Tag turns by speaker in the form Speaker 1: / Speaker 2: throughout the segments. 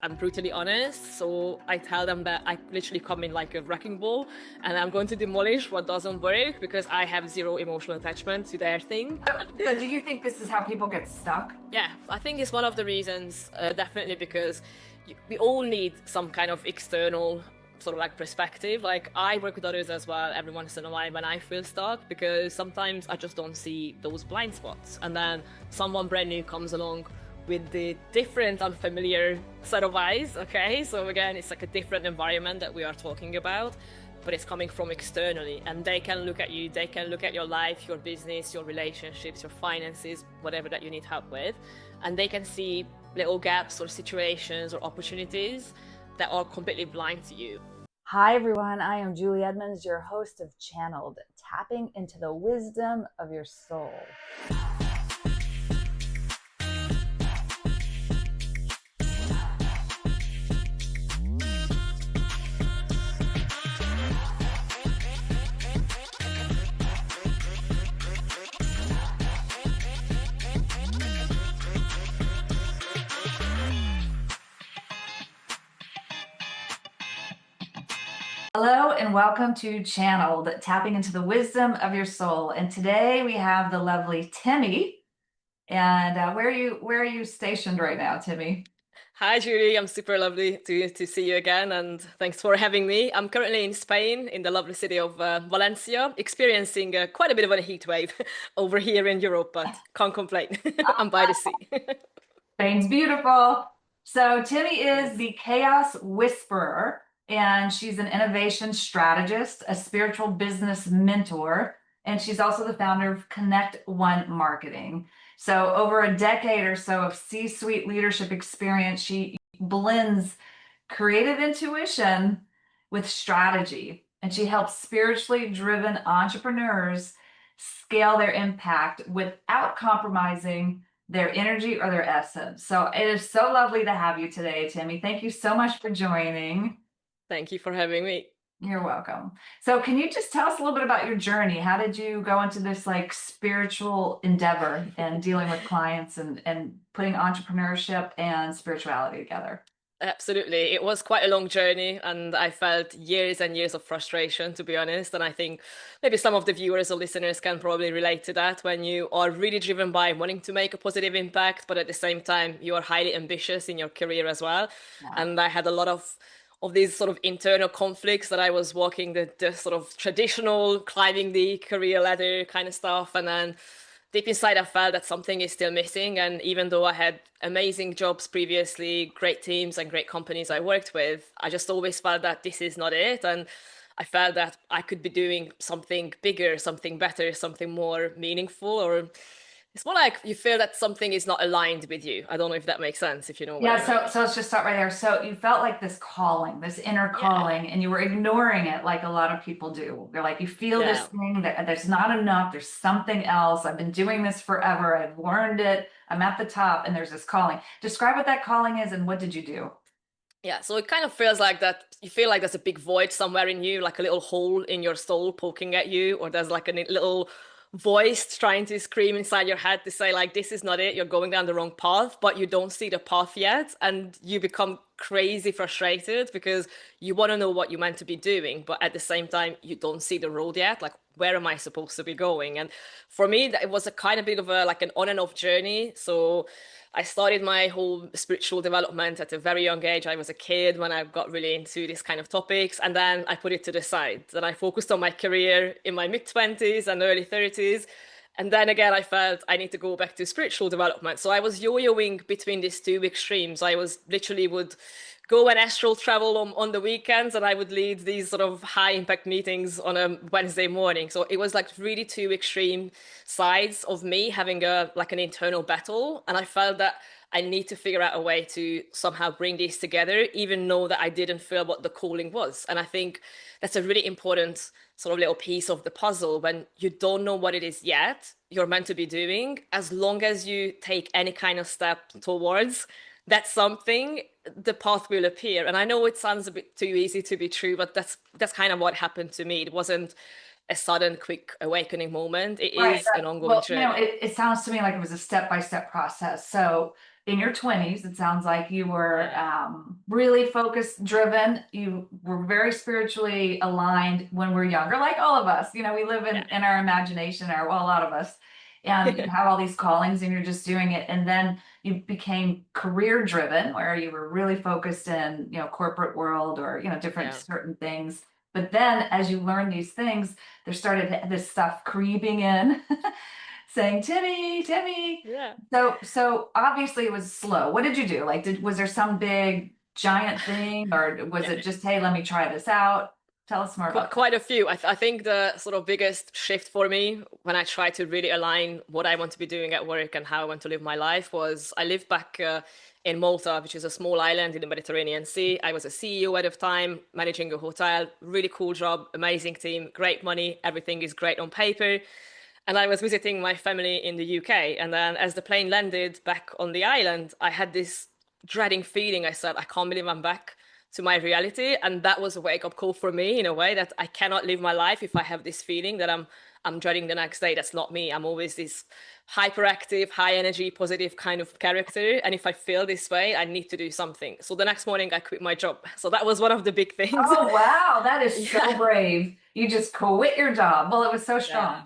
Speaker 1: I'm brutally honest. So I tell them that I literally come in like a wrecking ball and I'm going to demolish what doesn't work because I have zero emotional attachment to their thing.
Speaker 2: So do you think this is how people get stuck?
Speaker 1: Yeah, I think it's one of the reasons, definitely because we all need some kind of external sort of like perspective. Like I work with others as well every once in a while when I feel stuck because sometimes I just don't see those blind spots. And then someone brand new comes along with the different, unfamiliar set of eyes, okay? So again, it's like a different environment that we are talking about, but it's coming from externally. And they can look at you, they can look at your life, your business, your relationships, your finances, whatever that you need help with. And they can see little gaps or situations or opportunities that are completely blind to you.
Speaker 3: Hi, everyone. I am Julie Edmonds, your host of Channeled, tapping into the wisdom of your soul.
Speaker 2: Hello and welcome to Channeled, tapping into the wisdom of your soul. And today we have the lovely Timi. And where are you stationed right now, Timi?
Speaker 1: Hi, Julie. I'm super lovely to see you again, and thanks for having me. I'm currently in Spain, in the lovely city of Valencia, experiencing quite a bit of a heat wave over here in Europe, but can't complain. I'm by the sea.
Speaker 2: Spain's beautiful. So Timi is the Chaos Whisperer, and she's an innovation strategist, a spiritual business mentor, and she's also the founder of Connect One Marketing. So over a decade or so of C-suite leadership experience, she blends creative intuition with strategy, and she helps spiritually driven entrepreneurs scale their impact without compromising their energy or their essence. So it is so lovely to have you today, Timi. Thank you so much for joining.
Speaker 1: Thank you for having me.
Speaker 2: You're welcome. So can you just tell us a little bit about your journey? How did you go into this like spiritual endeavor and dealing with clients and putting entrepreneurship and spirituality together?
Speaker 1: Absolutely. It was quite a long journey, and I felt years and years of frustration, to be honest. And I think maybe some of the viewers or listeners can probably relate to that when you are really driven by wanting to make a positive impact, but at the same time, you are highly ambitious in your career as well.
Speaker 2: Yeah.
Speaker 1: And I had a lot of these sort of internal conflicts that I was walking the sort of traditional climbing the career ladder kind of stuff. And then deep inside, I felt that something is still missing. And even though I had amazing jobs previously, great teams and great companies I worked with, I just always felt that this is not it. And I felt that I could be doing something bigger, something better, something more meaningful, or it's more like you feel that something is not aligned with you. I don't know if that makes sense, if you know what I
Speaker 2: Yeah,
Speaker 1: mean.
Speaker 2: so let's just start right there. So you felt like this calling, this inner
Speaker 1: Yeah,
Speaker 2: calling, and you were ignoring it like a lot of people do. You're like, you feel this
Speaker 1: yeah.
Speaker 2: thing that there's not enough, there's something else. I've been doing this forever. I've learned it. I'm at the top, and there's this calling. Describe what that calling is and what did you do?
Speaker 1: Yeah, so it kind of feels like that you feel like there's a big void somewhere in you, like a little hole in your soul poking at you, or there's like a little voice trying to scream inside your head to say, like, this is not it, you're going down the wrong path, but you don't see the path yet. And you become crazy frustrated because you want to know what you're meant to be doing, but at the same time, you don't see the road yet. Like, where am I supposed to be going? And for me, it was a kind of bit of a like an on and off journey. So I started my whole spiritual development at a very young age. I was a kid when I got really into this kind of topics, and then I put it to the side. Then I focused on my career in my mid-20s and early 30s. And then again, I felt I need to go back to spiritual development. So I was yo-yoing between these two extremes. I was literally would go and astral travel on the weekends, and I would lead these sort of high impact meetings on a Wednesday morning. So it was like really two extreme sides of me having a like an internal battle. And I felt that I need to figure out a way to somehow bring these together, even though that I didn't feel what the calling was. And I think that's a really important sort of little piece of the puzzle when you don't know what it is yet you're meant to be doing. As long as you take any kind of step towards that something, the path will appear. And I know it sounds a bit too easy to be true, but that's kind of what happened to me. It wasn't a sudden quick awakening moment. It
Speaker 2: Right,
Speaker 1: is an
Speaker 2: right.
Speaker 1: ongoing
Speaker 2: Well,
Speaker 1: journey.
Speaker 2: it sounds to me like it was a step-by-step process. So in your 20s, it sounds like you were
Speaker 1: Yeah.
Speaker 2: really focused, driven. You were very spiritually aligned when we're younger, like all of us. You know, we live in our imagination, or well, a lot of us. And you have all these callings and you're just doing it. And then you became career driven, where you were really focused in, you know, corporate world or, you know, different certain things. But then as you learn these things, there started this stuff creeping in saying, Timi, Timi.
Speaker 1: Yeah.
Speaker 2: So obviously it was slow. What did you do? Like, was there some big giant thing, or was it just, hey, let me try this out? Tell us more about that.
Speaker 1: Quite a few. I think the sort of biggest shift for me when I tried to really align what I want to be doing at work and how I want to live my life was I lived back in Malta, which is a small island in the Mediterranean Sea. I was a CEO at the time, managing a hotel, really cool job, amazing team, great money, everything is great on paper. And I was visiting my family in the UK. And then as the plane landed back on the island, I had this dreading feeling. I said, I can't believe I'm back to my reality. And that was a wake-up call for me in a way that I cannot live my life if I have this feeling that I'm dreading the next day. That's not me. I'm always this hyperactive, high energy, positive kind of character. And if I feel this way, I need to do something. So the next morning I quit my job. So that was one of the big things.
Speaker 2: Oh, wow. That is so brave. You just quit your job. Well, it was so strong.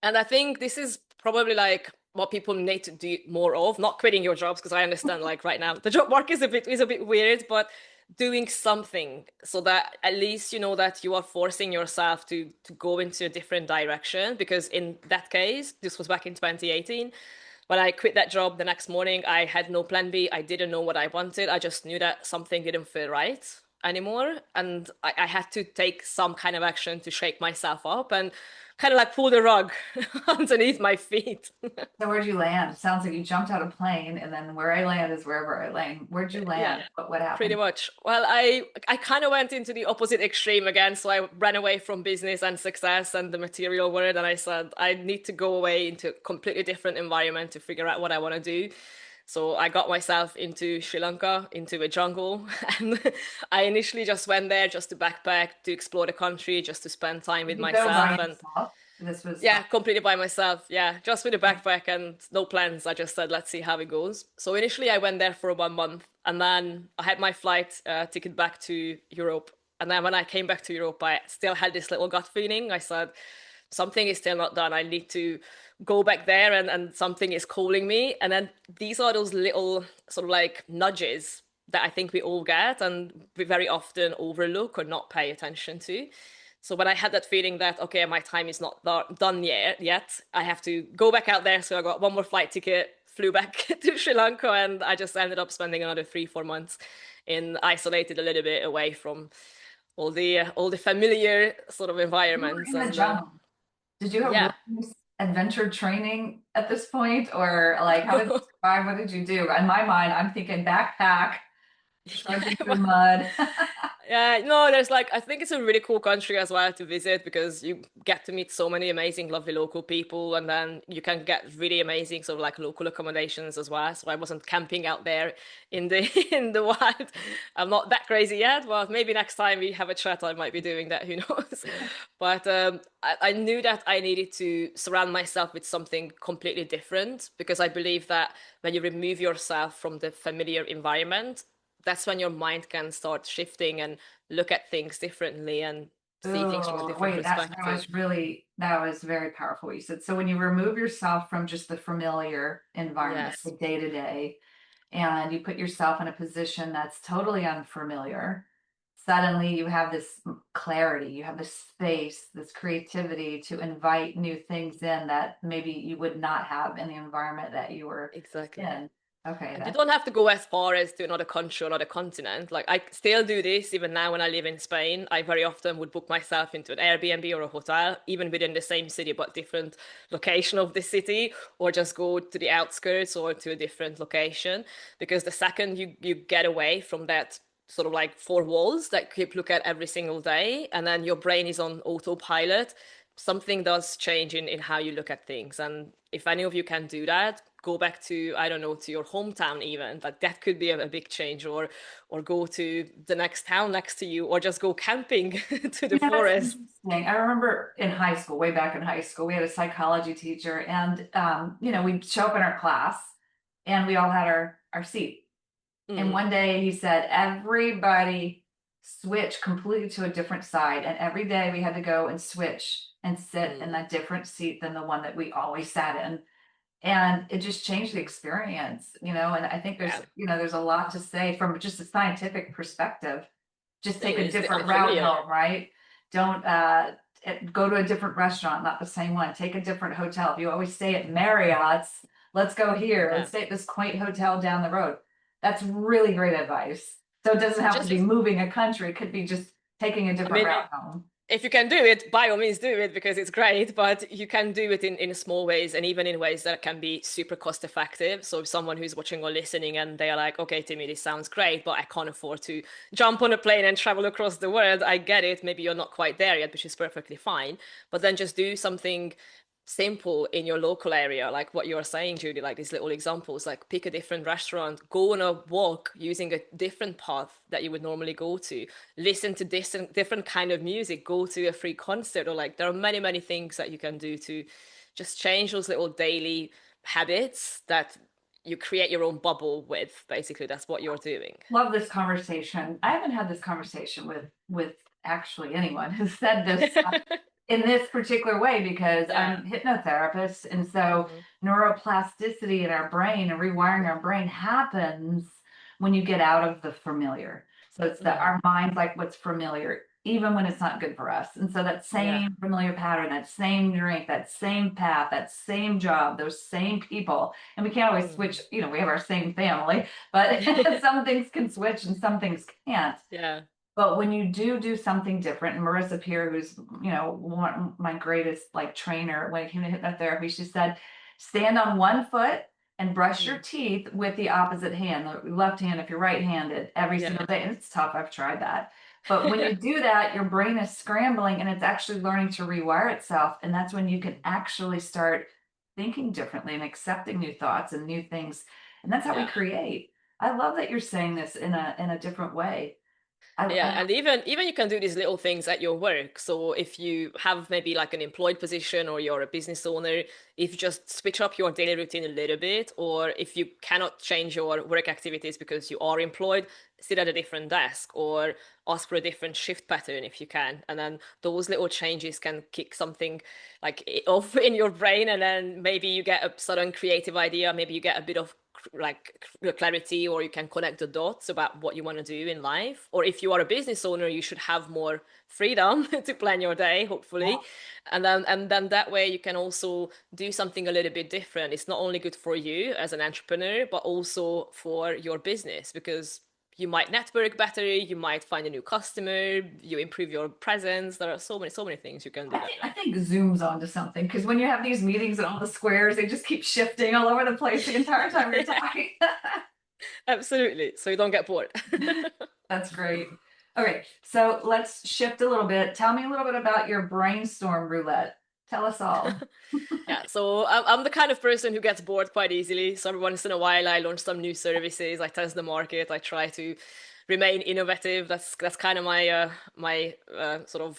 Speaker 1: And I think this is probably like what people need to do more of, not quitting your jobs, because I understand like right now the job market is a bit weird, but doing something so that at least you know that you are forcing yourself to go into a different direction. Because in that case, this was back in 2018. When I quit that job the next morning, I had no plan B. I didn't know what I wanted. I just knew that something didn't feel right anymore. And I had to take some kind of action to shake myself up and kind of like pull the rug underneath my feet.
Speaker 2: So where'd you land? It sounds like you jumped out of a plane, and then where I land is wherever I land. Where'd you land? What happened?
Speaker 1: Pretty much. Well, I kind of went into the opposite extreme again. So I ran away from business and success and the material world, and I said I need to go away into a completely different environment to figure out what I want to do. So I got myself into Sri Lanka, into a jungle, and I initially just went there just to backpack, to explore the country, just to spend time with myself. And
Speaker 2: this was
Speaker 1: completely by myself. Yeah, just with a backpack and no plans. I just said, let's see how it goes. So initially I went there for 1 month, and then I had my flight ticket back to Europe. And then when I came back to Europe, I still had this little gut feeling. I said, something is still not done. I need to go back there, and something is calling me. And then these are those little sort of like nudges that I think we all get and we very often overlook or not pay attention to. So when I had that feeling that, okay, my time is not done yet, I have to go back out there. So I got one more flight ticket, flew back to Sri Lanka, and I just ended up spending another 3-4 months isolated a little bit away from all the familiar sort of environments.
Speaker 2: In the jungle. Did you have adventure training at this point, or like how did you survive? What did you do? In my mind, I'm thinking backpack, trudging through mud.
Speaker 1: No, there's like, I think it's a really cool country as well to visit because you get to meet so many amazing, lovely local people, and then you can get really amazing sort of like local accommodations as well. So I wasn't camping out there in the in the wild. I'm not that crazy yet, but maybe next time we have a chat, I might be doing that. Who knows? But I knew that I needed to surround myself with something completely different because I believe that when you remove yourself from the familiar environment, that's when your mind can start shifting and look at things differently and see things from a different perspective.
Speaker 2: That was very powerful what you said. So when you remove yourself from just the familiar environment, the day to day, and you put yourself in a position that's totally unfamiliar, suddenly you have this clarity, you have this space, this creativity to invite new things in that maybe you would not have in the environment that you were in. Okay.
Speaker 1: You don't have to go as far as to another country or another continent. Like I still do this even now when I live in Spain. I very often would book myself into an Airbnb or a hotel, even within the same city but different location of the city, or just go to the outskirts or to a different location. Because the second you get away from that sort of like four walls that you look at every single day, and then your brain is on autopilot, something does change in how you look at things. And if any of you can do that, go back to, I don't know, to your hometown even, like that could be a big change, or go to the next town next to you, or just go camping to the forest.
Speaker 2: I remember in high school, way back in high school, we had a psychology teacher, and we'd show up in our class and we all had our seat. And one day he said, everybody switch completely to a different side. And every day we had to go and switch and sit in a different seat than the one that we always sat in. And it just changed the experience, and I think there's, there's a lot to say from just a scientific perspective. Just take a different route home, right? Don't go to a different restaurant, not the same one. Take a different hotel. If you always stay at Marriott's, let's go here. Let's stay at this quaint hotel down the road. That's really great advice. So it doesn't have to be moving a country. It could be just taking a different route home.
Speaker 1: If you can do it, by all means do it, because it's great, but you can do it in small ways, and even in ways that can be super cost effective. So if someone who's watching or listening and they are like, okay, Timi, this sounds great, but I can't afford to jump on a plane and travel across the world. I get it. Maybe you're not quite there yet, which is perfectly fine. But then just do something simple in your local area, like what you're saying, Judy, like these little examples, like pick a different restaurant, go on a walk using a different path that you would normally go to, listen to different kind of music, go to a free concert, or like there are many things that you can do to just change those little daily habits that you create your own bubble with. Basically, that's what you're doing.
Speaker 2: Love this conversation. I haven't had this conversation with actually anyone who said this in this particular way, because I'm a hypnotherapist. And so neuroplasticity in our brain and rewiring our brain happens when you get out of the familiar. So it's that our mind's like what's familiar, even when it's not good for us. And so that same familiar pattern, that same drink, that same path, that same job, those same people. And we can't always switch, we have our same family, but some things can switch and some things can't.
Speaker 1: Yeah.
Speaker 2: But when you do something different, and Marissa Peer, who's, one of my greatest trainer when it came to hypnotherapy, she said, stand on one foot and brush your teeth with the opposite hand, the left hand if you're right-handed, every single day. And it's tough. I've tried that. But when you do that, your brain is scrambling and it's actually learning to rewire itself. And that's when you can actually start thinking differently and accepting new thoughts and new things. And that's how we create. I love that you're saying this in a different way.
Speaker 1: And even you can do these little things at your work. So if you have maybe like an employed position or you're a business owner, if you just switch up your daily routine a little bit, or if you cannot change your work activities because you are employed, sit at a different desk or ask for a different shift pattern if you can. And then those little changes can kick something like off in your brain, and then maybe you get a sudden creative idea, maybe you get a bit of like clarity, or you can connect the dots about what you want to do in life. Or if you are a business owner, you should have more freedom to plan your day, hopefully. And then that way you can also do something a little bit different. It's not only good for you as an entrepreneur, but also for your business, because you might network better, you might find a new customer, you improve your presence. There are so many things you can do.
Speaker 2: I think Zoom's onto something, because when you have these meetings and all the squares, they just keep shifting all over the place the entire time you're talking.
Speaker 1: Absolutely. So you don't get bored.
Speaker 2: That's great. Okay, so let's shift a little bit. Tell me a little bit about your brainstorm roulette. Tell us all.
Speaker 1: So I'm the kind of person who gets bored quite easily. So every once in a while, I launch some new services. I test the market. I try to remain innovative. That's kind of my sort of,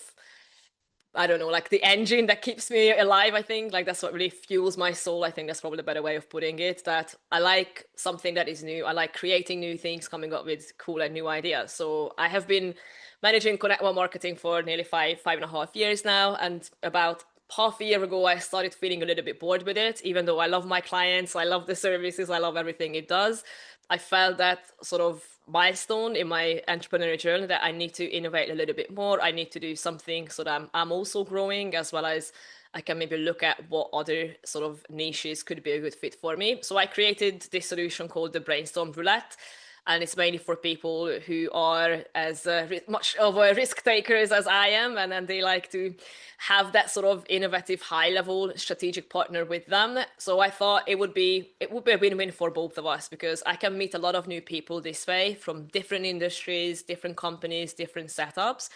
Speaker 1: I don't know, like the engine that keeps me alive. I think like that's what really fuels my soul. I think that's probably the better way of putting it. That I like something that is new. I like creating new things, coming up with cool and new ideas. So I have been managing Connect One marketing for nearly 5.5 years now, and about half a year ago, I started feeling a little bit bored with it. Even though I love my clients, I love the services, I love everything it does, I felt that sort of milestone in my entrepreneurial journey that I need to innovate a little bit more. I need to do something so that I'm also growing, as well as I can maybe look at what other sort of niches could be a good fit for me. So I created this solution called the Brainstorm Roulette. And it's mainly for people who are as much of a risk takers as I am, and then they like to have that sort of innovative, high-level strategic partner with them. So I thought it would be a win-win for both of us, because I can meet a lot of new people this way from different industries, different companies, different setups,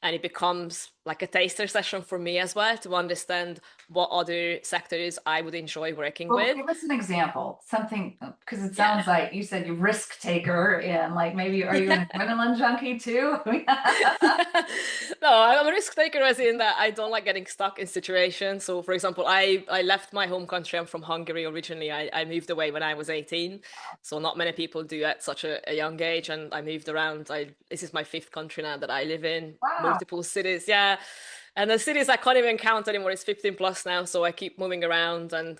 Speaker 1: and it becomes like a taster session for me as well to understand what other sectors I would enjoy working
Speaker 2: Well,
Speaker 1: with.
Speaker 2: give us an example, something, because it
Speaker 1: Yeah.
Speaker 2: sounds like you said you're risk taker and like maybe are you an adrenaline junkie too?
Speaker 1: No, I'm a risk taker as in that I don't like getting stuck in situations. So, for example, I left my home country. I'm from Hungary originally. I moved away when I was 18. So not many people do at such a young age. And I moved around. This is my fifth country now that I live in,
Speaker 2: Wow.
Speaker 1: multiple cities. Yeah. And the cities I can't even count anymore. It's 15 plus now. So I keep moving around and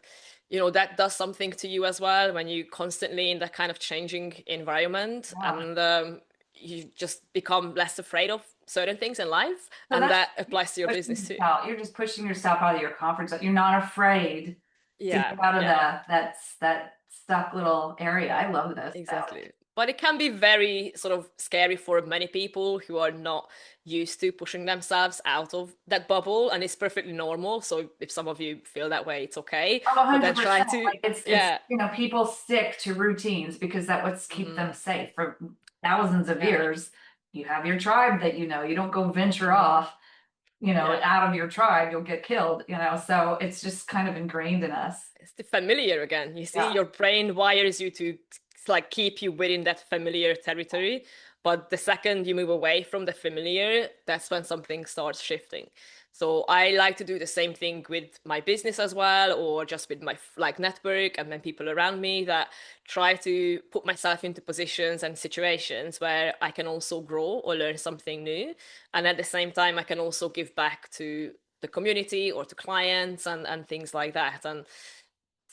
Speaker 1: that does something to you as well when you constantly in that kind of changing environment.
Speaker 2: Yeah.
Speaker 1: And you just become less afraid of certain things in life,
Speaker 2: So
Speaker 1: and
Speaker 2: that's
Speaker 1: that applies to your business too.
Speaker 2: you're just pushing yourself out of your comfort zone. You're not afraid to
Speaker 1: Yeah,
Speaker 2: get out of
Speaker 1: yeah,
Speaker 2: that stuck little area. I love this.
Speaker 1: exactly. But it can be very sort of scary for many people who are not used to pushing themselves out of that bubble, and it's perfectly normal. So if some of you feel that way, it's okay.
Speaker 2: Oh,
Speaker 1: But then
Speaker 2: 100%.
Speaker 1: try to,
Speaker 2: Like it's
Speaker 1: yeah,
Speaker 2: people stick to routines because that what's keep
Speaker 1: hmm
Speaker 2: them safe for thousands of
Speaker 1: yeah,
Speaker 2: years. You have your tribe that you don't go venture
Speaker 1: hmm
Speaker 2: off,
Speaker 1: yeah.
Speaker 2: out of your tribe, you'll get killed. So it's just kind of ingrained in us.
Speaker 1: It's the familiar again. You see,
Speaker 2: Yeah.
Speaker 1: your brain wires you to like keep you within that familiar territory. But the second you move away from the familiar, that's when something starts shifting. So I like to do the same thing with my business as well, or just with my like network and then people around me that try to put myself into positions and situations where I can also grow or learn something new. And at the same time, I can also give back to the community or to clients and things like that. And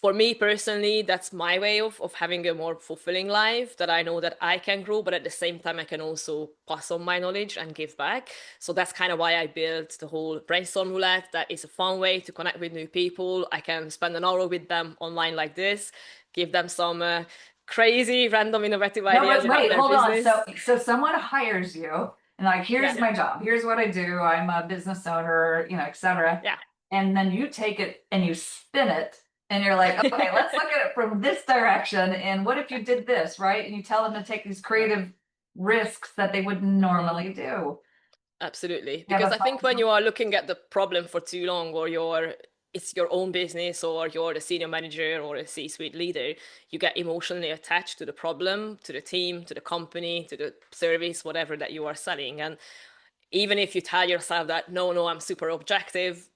Speaker 1: for me personally, that's my way of having a more fulfilling life, that I know that I can grow, but at the same time I can also pass on my knowledge and give back. So that's kind of why I built the whole brainstorm roulette. That is a fun way to connect with new people. I can spend an hour with them online like this, give them some crazy random innovative
Speaker 2: No,
Speaker 1: ideas
Speaker 2: but
Speaker 1: about
Speaker 2: wait,
Speaker 1: their
Speaker 2: hold on.
Speaker 1: business.
Speaker 2: So someone hires you and like, here's
Speaker 1: Yeah,
Speaker 2: my job. Here's what I do. I'm a business owner, et cetera.
Speaker 1: yeah.
Speaker 2: And then you take it and you spin it and you're like, okay, let's look at it from this direction. And what if you did this, right? And you tell them to take these creative risks that they wouldn't
Speaker 1: Mhm.
Speaker 2: normally do.
Speaker 1: Absolutely.
Speaker 2: You have
Speaker 1: Because
Speaker 2: a
Speaker 1: I think when
Speaker 2: thought?
Speaker 1: you are looking at the problem for too long, or it's your own business, or you're the senior manager or a C-suite leader, you get emotionally attached to the problem, to the team, to the company, to the service, whatever that you are selling. And even if you tell yourself that, no, I'm super objective,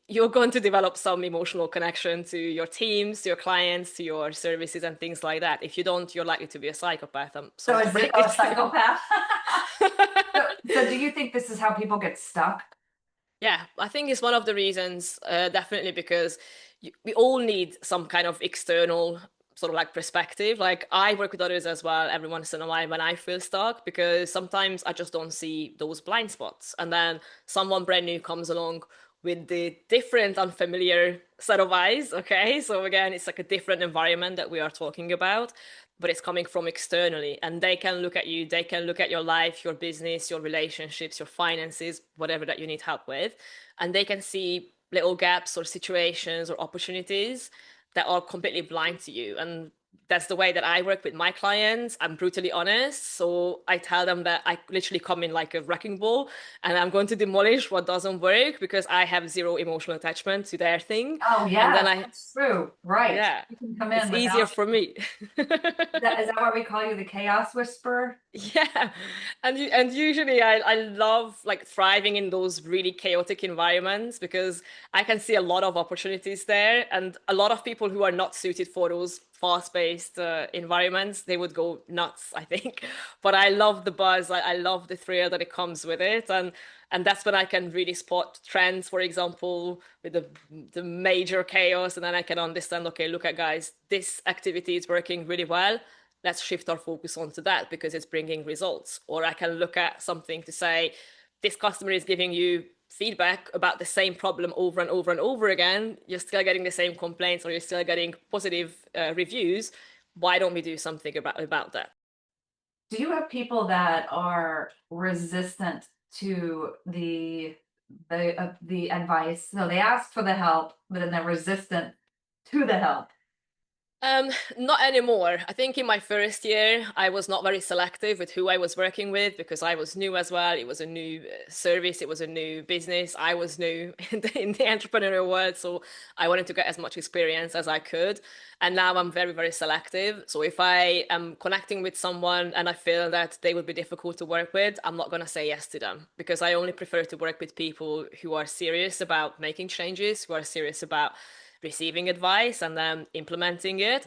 Speaker 1: you're going to develop some emotional connection to your teams, to your clients, to your services and things like that. If you don't, you're likely to be a psychopath. I'm
Speaker 2: So
Speaker 1: sorry to
Speaker 2: is it
Speaker 1: break
Speaker 2: a
Speaker 1: it to you.
Speaker 2: psychopath? So do you think this is how people get stuck?
Speaker 1: Yeah, I think it's one of the reasons, definitely because we all need some kind of external sort of like perspective. Like I work with others as well every once in a while when I feel stuck, because sometimes I just don't see those blind spots. And then someone brand new comes along with the different, unfamiliar set of eyes. Okay. So again, it's like a different environment that we are talking about, but it's coming from externally, and they can look at you, they can look at your life, your business, your relationships, your finances, whatever that you need help with, and they can see little gaps or situations or opportunities that are completely blind to you. And that's the way that I work with my clients. I'm brutally honest. So I tell them that I literally come in like a wrecking ball and I'm going to demolish what doesn't work because I have zero emotional attachment to their thing.
Speaker 2: Oh,
Speaker 1: And
Speaker 2: yeah,
Speaker 1: then
Speaker 2: that's true. Right.
Speaker 1: yeah,
Speaker 2: You can come
Speaker 1: it's
Speaker 2: in
Speaker 1: easier
Speaker 2: without,
Speaker 1: for me.
Speaker 2: is that why we call you the chaos whisperer?
Speaker 1: Yeah, and usually I love like thriving in those really chaotic environments because I can see a lot of opportunities there, and a lot of people who are not suited for those fast-paced environments, they would go nuts, I think. But I love the buzz, I love the thrill that it comes with it, and that's when I can really spot trends, for example, with the major chaos, and then I can understand, okay, look at guys, this activity is working really well, let's shift our focus onto that because it's bringing results. Or I can look at something to say, this customer is giving you feedback about the same problem over and over and over again. You're still getting the same complaints, or you're still getting positive reviews. Why don't we do something about that?
Speaker 2: Do you have people that are resistant to the advice? So they ask for the help, but then they're resistant to the help.
Speaker 1: Um, Not anymore. I think in my first year, I was not very selective with who I was working with because I was new as well. It was a new service, it was a new business. I was new in the entrepreneurial world, so I wanted to get as much experience as I could. And now I'm very, very selective. So if I am connecting with someone and I feel that they would be difficult to work with, I'm not going to say yes to them because I only prefer to work with people who are serious about making changes, who are serious about receiving advice and then implementing it.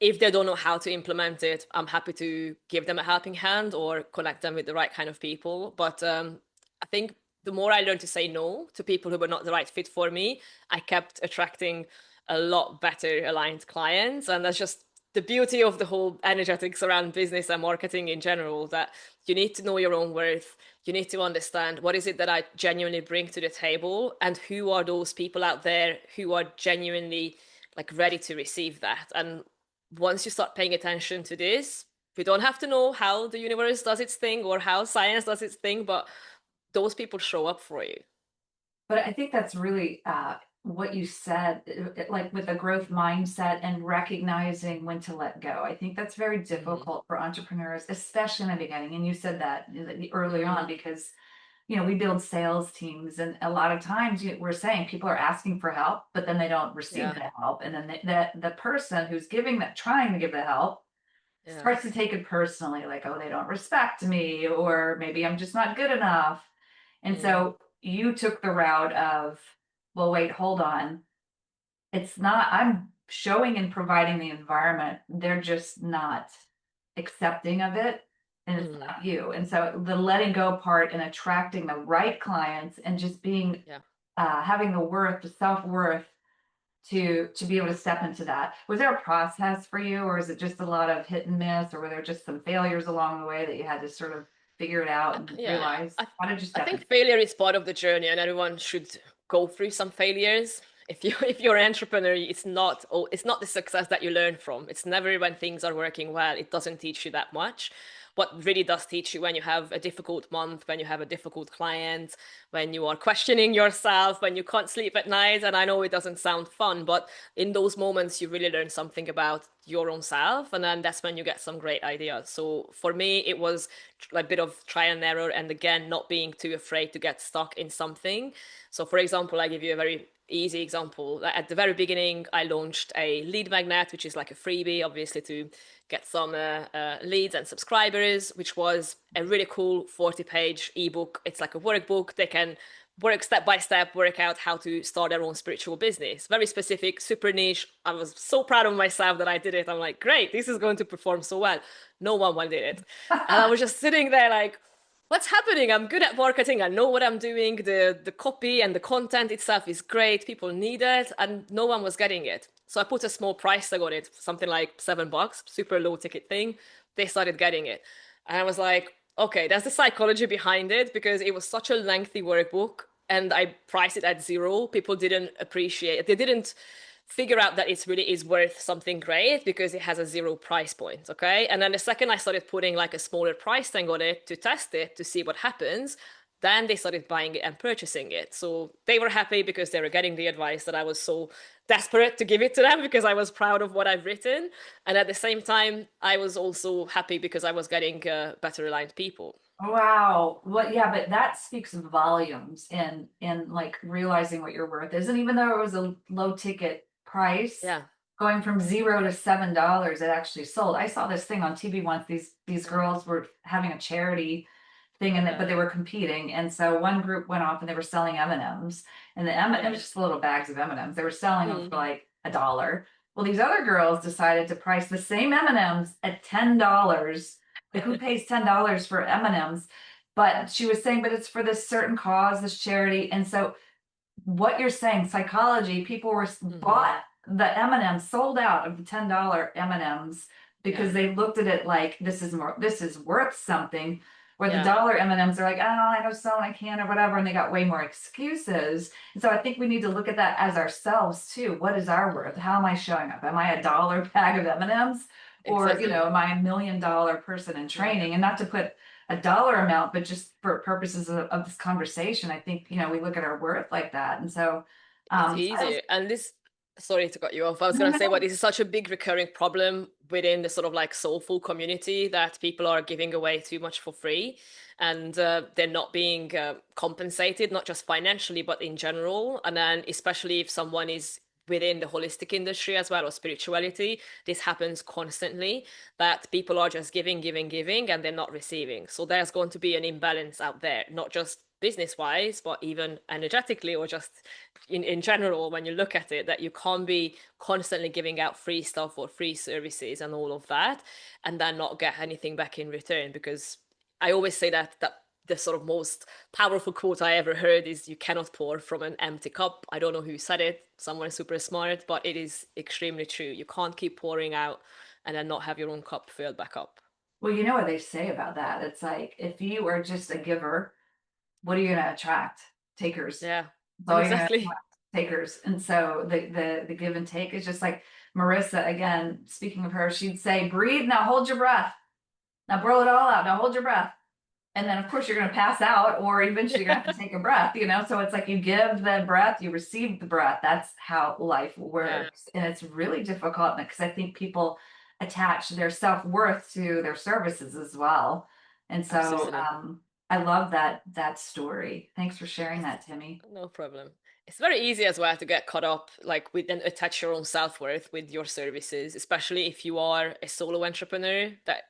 Speaker 1: If they don't know how to implement it, I'm happy to give them a helping hand or connect them with the right kind of people. But I think the more I learned to say no to people who were not the right fit for me, I kept attracting a lot better aligned clients. And that's just the beauty of the whole energetics around business and marketing in general, that you need to know your own worth. You need to understand what is it that I genuinely bring to the table and who are those people out there who are genuinely like ready to receive that. And once you start paying attention to this, we don't have to know how the universe does its thing or how science does its thing, but those people show up for you.
Speaker 2: But I think that's really what you said, like with a growth mindset and recognizing when to let go. I think that's very
Speaker 1: Mm-hmm.
Speaker 2: difficult for entrepreneurs, especially in the beginning. And you said that early on
Speaker 1: Mm-hmm.
Speaker 2: because we build sales teams, and a lot of times we're saying people are asking for help, but then they don't receive
Speaker 1: Yeah.
Speaker 2: the help, and then the person who's giving that, trying to give the help,
Speaker 1: Yeah.
Speaker 2: starts to take it personally, like, oh, they don't respect me, or maybe I'm just not good enough. And
Speaker 1: Mm.
Speaker 2: so you took the route of, well, wait, hold on. It's not, I'm showing and providing the environment. They're just not accepting of it. And it's
Speaker 1: Mm.
Speaker 2: not you. And so the letting go part and attracting the right clients and just being,
Speaker 1: Yeah.
Speaker 2: having the worth, the self-worth to be able to step into that. Was there a process for you, or is it just a lot of hit and miss, or were there just some failures along the way that you had to sort of figure it out and
Speaker 1: Yeah.
Speaker 2: realize? How did you
Speaker 1: I
Speaker 2: step
Speaker 1: think
Speaker 2: into it?
Speaker 1: failure is part of the journey and everyone should go through some failures. If you if you're an entrepreneur, it's not the success that you learn from. It's never when things are working well. It doesn't teach you that much. What really does teach you when you have a difficult month, when you have a difficult client, when you are questioning yourself, when you can't sleep at night. And I know it doesn't sound fun, but in those moments you really learn something about your own self, and then that's when you get some great ideas. So for me it was a bit of trial and error, and again not being too afraid to get stuck in something. So for example, I give you a very easy example. At the very beginning I launched a lead magnet, which is like a freebie obviously to get some leads and subscribers, which was a really cool 40-page ebook. It's like a workbook. They can work step by step, work out how to start their own spiritual business. Very specific, super niche. I was so proud of myself that I did it. I'm like, great, this is going to perform so well. No one did it. And I was just sitting there like, what's happening? I'm good at marketing. I know what I'm doing. The copy and the content itself is great. People need it, and no one was getting it. So I put a small price tag on it, something like $7, super low ticket thing. They started getting it. And I was like, okay, that's the psychology behind it because it was such a lengthy workbook and I priced it at zero. People didn't appreciate it. They didn't figure out that it really is worth something great because it has a zero price point. Okay. And then the second I started putting like a smaller price tag on it to test it to see what happens, then they started buying it and purchasing it. So they were happy because they were getting the advice that I was so desperate to give it to them because I was proud of what I've written. And at the same time, I was also happy because I was getting better aligned people.
Speaker 2: Wow. Well, yeah, but that speaks volumes in like realizing what your worth is. And even though it was a low ticket price,
Speaker 1: Yeah.
Speaker 2: going from $0 to $7, it actually sold. I saw this thing on TV once. These
Speaker 1: Yeah.
Speaker 2: girls were having a charity thing, and
Speaker 1: Yeah.
Speaker 2: but they were competing. And so one group went off and they were selling M&Ms, and the M it
Speaker 1: Yeah.
Speaker 2: was just little bags of M&Ms. They were selling them for
Speaker 1: Mm.
Speaker 2: like $1. Well, these other girls decided to price the same M&Ms at $10. Like, who pays $10 for M&Ms? But she was saying, but it's for this certain cause, this charity. And so what you're saying, psychology, people were
Speaker 1: Hmm.
Speaker 2: bought the M&Ms, sold out of the $10 M&Ms because
Speaker 1: Yeah.
Speaker 2: they looked at it like this is worth something. Where the
Speaker 1: Yeah.
Speaker 2: dollar M&Ms are like, oh, I know someone I can or whatever, and they got way more excuses. And so I think we need to look at that as ourselves too. What is our worth?
Speaker 1: Hmm.
Speaker 2: How am I showing up? Am I a dollar bag of M&Ms? Or,
Speaker 1: Exactly.
Speaker 2: am I a $1 million person in
Speaker 1: Yeah.
Speaker 2: training? And not to put a dollar amount, but just for purposes of this conversation, I think, we look at our worth like that. And so,
Speaker 1: It's
Speaker 2: I was,
Speaker 1: easier. And this. Sorry to cut you off. I was
Speaker 2: No,
Speaker 1: going
Speaker 2: no,
Speaker 1: to say,
Speaker 2: no.
Speaker 1: what this is such a big recurring problem within the sort of like soulful community, that people are giving away too much for free, and they're not being compensated, not just financially, but in general. And then, especially if someone is within the holistic industry as well, or spirituality, this happens constantly, that people are just giving, giving, giving, and they're not receiving. So there's going to be an imbalance out there, not just business wise, but even energetically, or just in general, when you look at it, that you can't be constantly giving out free stuff or free services and all of that, and then not get anything back in return. Because I always say that the sort of most powerful quote I ever heard is, you cannot pour from an empty cup. I don't know who said it, someone super smart, but it is extremely true. You can't keep pouring out and then not have your own cup filled back up.
Speaker 2: Well, you know what they say about that? It's like, if you are just a giver, what are you going to attract? Takers.
Speaker 1: Yeah,
Speaker 2: So you're going to
Speaker 1: exactly.
Speaker 2: attract takers. And so the give and take is just like Marissa, again, speaking of her, she'd say, breathe, now hold your breath. Now blow it all out. Now hold your breath. And then of course you're going to pass out, or eventually you're going to have to take a breath, you know? So it's like, you give the breath, you receive the breath. That's how life
Speaker 1: Yeah,
Speaker 2: works. And it's really difficult because I think people attach their self-worth to their services as well. And so
Speaker 1: absolutely.
Speaker 2: I love that story. Thanks for sharing
Speaker 1: It's
Speaker 2: that, Timmy.
Speaker 1: no problem. It's very easy as well to get caught up, like with and attach your own self-worth with your services, especially if you are a solo entrepreneur. That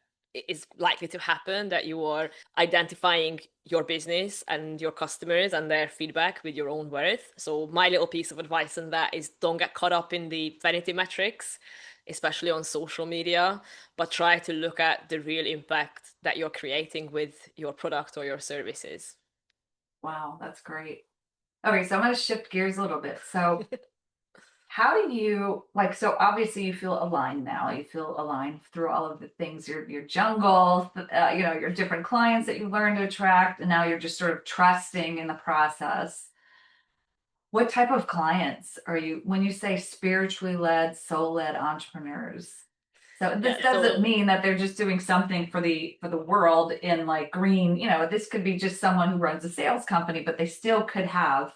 Speaker 1: is likely to happen, that you are identifying your business and your customers and their feedback with your own worth. So my little piece of advice on that is, don't get caught up in the vanity metrics, especially on social media, but try to look at the real impact that you're creating with your product or your services.
Speaker 2: Wow, that's great. Okay, so I'm going to shift gears a little bit. So how do you like, so obviously you feel aligned now. You feel aligned through all of the things, your jungle, you know, your different clients that you learned to attract, and now you're just sort of trusting in the process. What type of clients are you, when you say spiritually led, soul led entrepreneurs? So this
Speaker 1: Yeah,
Speaker 2: doesn't
Speaker 1: so
Speaker 2: mean that they're just doing something for the world in like green, you know, this could be just someone who runs a sales company, but they still could have,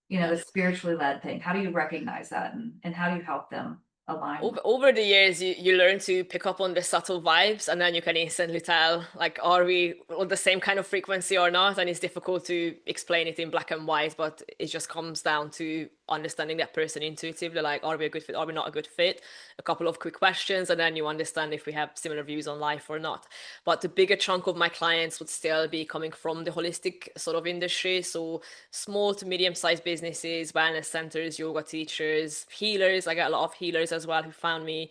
Speaker 2: you know,
Speaker 1: yeah.
Speaker 2: the spiritually led thing. How do you recognize that, and how do you help them align with?
Speaker 1: Over the years, you learn to pick up on the subtle vibes, and then you can instantly tell, like, are we on the same kind of frequency or not? And it's difficult to explain it in black and white, but it just comes down to understanding that person intuitively. Like, are we a good fit? Are we not a good fit? A couple of quick questions, and then you understand if we have similar views on life or not. But the bigger chunk of my clients would still be coming from the holistic sort of industry. So small to medium-sized businesses, wellness centers, yoga teachers, healers. I got a lot of healers as well who find me,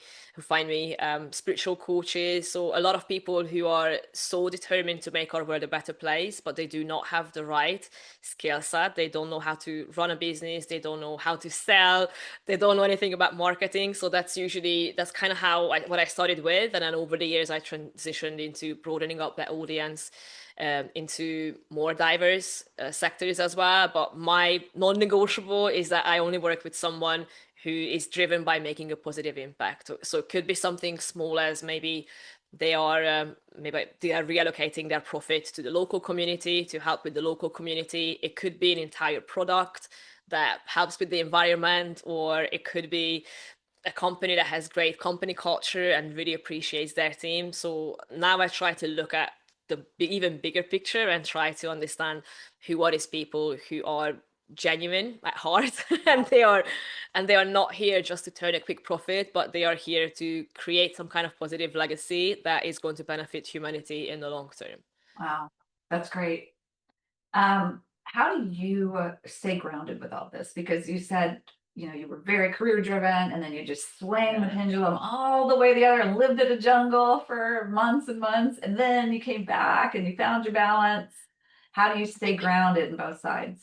Speaker 1: spiritual coaches. So a lot of people who are so determined to make our world a better place, but they do not have the right skill set. They don't know how to run a business. They don't know how to sell. They don't know anything about marketing. So that's kind of what I started with. And then over the years, I transitioned into broadening up that audience, into more diverse sectors as well. But my non-negotiable is that I only work with someone who is driven by making a positive impact. So it could be something small as maybe they are reallocating their profit to the local community to help with the local community. It could be an entire product that helps with the environment, or it could be a company that has great company culture and really appreciates their team. So now I try to look at the even bigger picture and try to understand who are these people who are genuine at heart and they are not here just to turn a quick profit, but they are here to create some kind of positive legacy that is going to benefit humanity in the long term.
Speaker 2: Wow, that's great. How do you stay grounded with all this? Because you said, you know, you were very career driven, and then you just swang the
Speaker 1: Yeah.
Speaker 2: pendulum all the way the other and lived in a jungle for months and months, and then you came back and you found your balance. How do you
Speaker 1: I
Speaker 2: stay
Speaker 1: think
Speaker 2: grounded in both sides?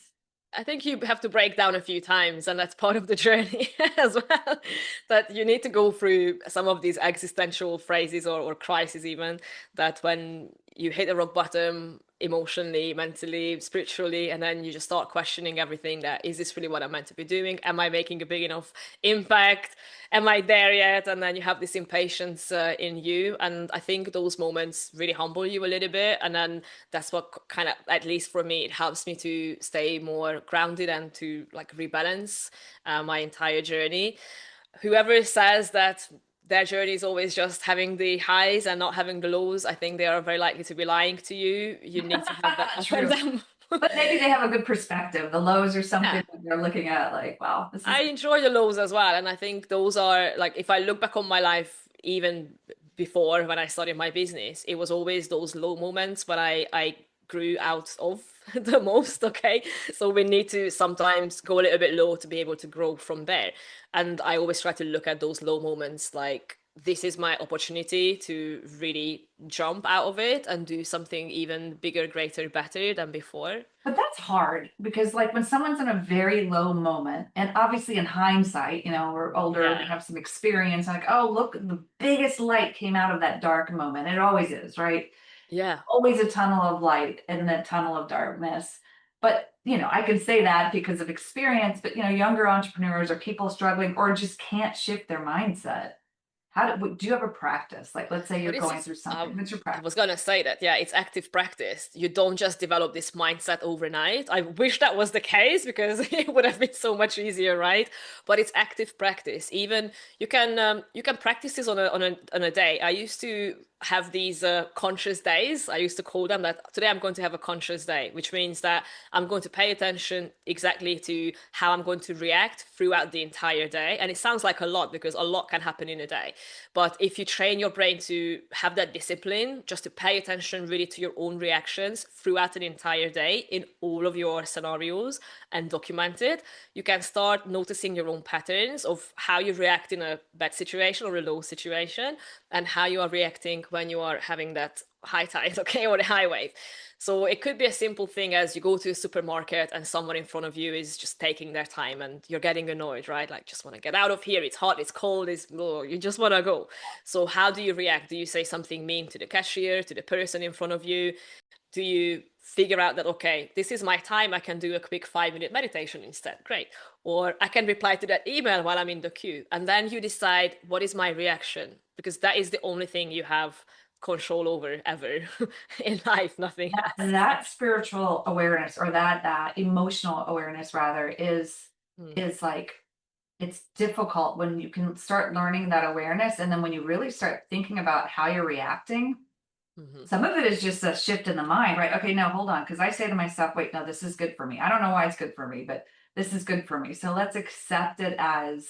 Speaker 1: I think you have to break down a few times, and that's part of the journey as well. That you need to go through some of these existential phrases or crises, even that when you hit the rock bottom emotionally, mentally, spiritually, and then you just start questioning everything. That is this really what I'm meant to be doing? Am I making a big enough impact? Am I there yet? And then you have this impatience in you, and I think those moments really humble you a little bit, and then that's what kind of, at least for me, it helps me to stay more grounded and to like rebalance my entire journey. Whoever says that their journey is always just having the highs and not having the lows, I think they are very likely to be lying to you. You need to have that for
Speaker 2: True.
Speaker 1: them.
Speaker 2: But maybe they have a good perspective. The lows are something
Speaker 1: Yeah.
Speaker 2: that they're looking at like, wow, this is
Speaker 1: I enjoy the lows as well. And I think those are like, if I look back on my life, even before when I started my business, it was always those low moments when I grew out of the most. Okay. So we need to sometimes go a little bit low to be able to grow from there. And I always try to look at those low moments like, this is my opportunity to really jump out of it and do something even bigger, greater, better than before.
Speaker 2: But that's hard because, like, when someone's in a very low moment, and obviously in hindsight, you know, we're older and
Speaker 1: Yeah.
Speaker 2: have some experience, like, oh, look, the biggest light came out of that dark moment. It always is, right?
Speaker 1: Yeah.
Speaker 2: Always a tunnel of light and that tunnel of darkness. But, you know, I can say that because of experience, but, you know, younger entrepreneurs or people struggling or just can't shift their mindset. Do you ever practice? Like, let's say you're
Speaker 1: But it's,
Speaker 2: going through something. What's your
Speaker 1: I
Speaker 2: practice?
Speaker 1: was gonna say that, yeah, it's active practice. You don't just develop this mindset overnight. I wish that was the case because it would have been so much easier, right? But it's active practice. Even you can practice this on a day. I used to have these conscious days. I used to call them that. Today I'm going to have a conscious day, which means that I'm going to pay attention exactly to how I'm going to react throughout the entire day. And it sounds like a lot because a lot can happen in a day. But if you train your brain to have that discipline, just to pay attention really to your own reactions throughout an entire day in all of your scenarios and document it, you can start noticing your own patterns of how you react in a bad situation or a low situation and how you are reacting when you are having that high tide, okay, or the high wave. So it could be a simple thing as you go to a supermarket and someone in front of you is just taking their time and you're getting annoyed, right? Like, just want to get out of here. It's hot, it's cold, you just want to go. So how do you react? Do you say something mean to the cashier, to the person in front of you? Do you figure out that, okay, this is my time, I can do a quick 5 minute meditation instead? Great. Or I can reply to that email while I'm in the queue. And then you decide, what is my reaction? Because that is the only thing you have control over ever in life, nothing else.
Speaker 2: That spiritual awareness or that emotional awareness rather
Speaker 1: Mm.
Speaker 2: is like it's difficult when you can start learning that awareness and then when you really start thinking about how you're reacting.
Speaker 1: Mhm.
Speaker 2: Some of it is just a shift in the mind, right? Okay, no, hold on, because I say to myself, wait, no, this is good for me. I don't know why it's good for me, but this is good for me, so let's accept it as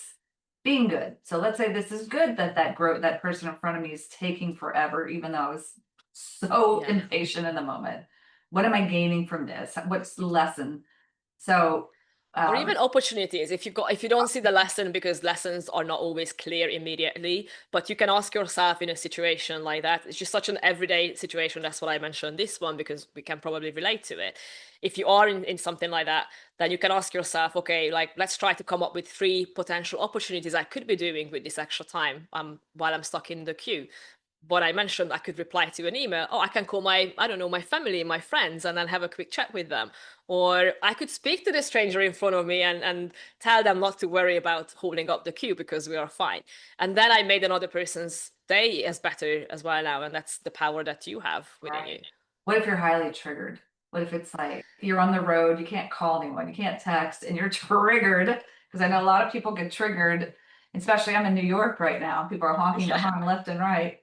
Speaker 2: being good. So let's say this is good that that person in front of me is taking forever, even though I was so
Speaker 1: Yeah.
Speaker 2: impatient in the moment. What am I gaining from this? What's the lesson? So
Speaker 1: Or
Speaker 2: um
Speaker 1: even opportunities. If you don't see the lesson, because lessons are not always clear immediately, but you can ask yourself in a situation like that. It's just such an everyday situation. That's what I mentioned this one because we can probably relate to it. If you are in something like that, then you can ask yourself, okay, like, let's try to come up with 3 potential opportunities I could be doing with this extra time while I'm stuck in the queue. What I mentioned, I could reply to an email. Oh, I can call I don't know, my family, my friends, and then have a quick chat with them. Or I could speak to the stranger in front of me and tell them not to worry about holding up the queue because we are fine. And then I made another person's day as better as well now. And that's the power that you have within you.
Speaker 2: right. What if you're highly triggered? What if it's like you're on the road, you can't call anyone, you can't text, and you're triggered? Because I know a lot of people get triggered, especially I'm in New York right now. People are honking the
Speaker 1: Yeah.
Speaker 2: horn left and right.